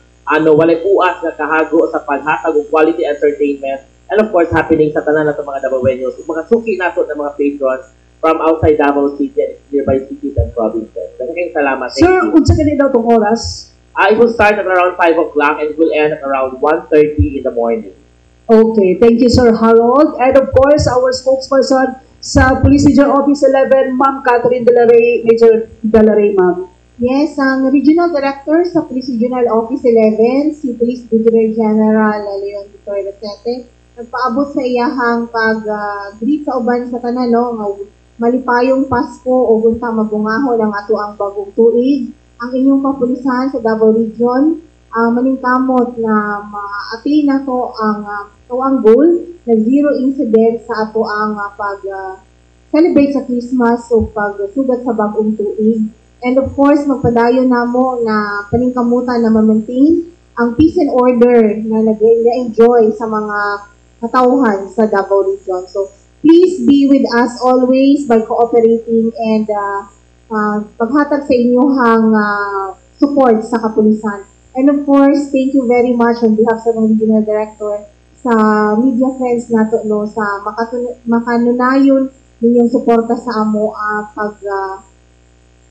walay uas na kahago sa paghatag og quality entertainment, and of course happening sa tanan nato mga Davaoenos, mga suki nato ng mga patrons from outside Davao City and nearby cities and provinces. Daghang salamat. Sir, unsa kani daw tong oras? It will start at around 5 o'clock and it will end at around 1:30 in the morning. Okay, thank you, Sir Harold. And of course, our spokesperson sa Police Regional Office 11, Ma'am Catherine Delaray, Major Delaray, ma'am. Yes, ang Regional Director sa Police Regional Office 11, si Police Brigadier General Leon Victoria Vicente, nagpaabot sa iyahang pag-greet sa uban sa tanan, no, nga malipayong Pasko o gunta mabungahon ang ato ang bagong tuig. Ang inyong kapulisan sa Davao Region, maningkamot na ma-attain na to ang goal na zero incident sa ato ang celebrate sa Christmas o pagsugat sa bagong tuig. And of course, magpadayon namo na paningkamutan na ma-maintain ang peace and order na nag-enjoy sa mga katauhan sa Davao Region. So, please be with us always by cooperating and paghatag sa inyong support sa kapulisan. And of course, thank you very much on behalf sa mga Regional Director sa media friends nato no sa makanunayon ninyong suporta sa amo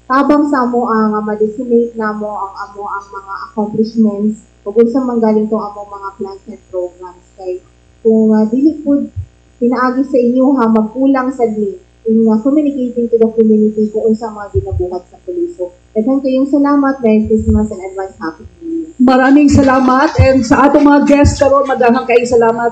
tabang sa amo ang ma-disseminate namo ang mga accomplishments ug unsa man galing tong amo mga plans and programs kay kung dili pud pinaagi sa inyo magkulang sad ni in communicating to the community kung unsa mga ginabuhat sa puliso. Daghang kayong salamat, Merry Christmas and advance Happy New Year. Maraming salamat and sa atong mga guests karon, madaghang kayong salamat.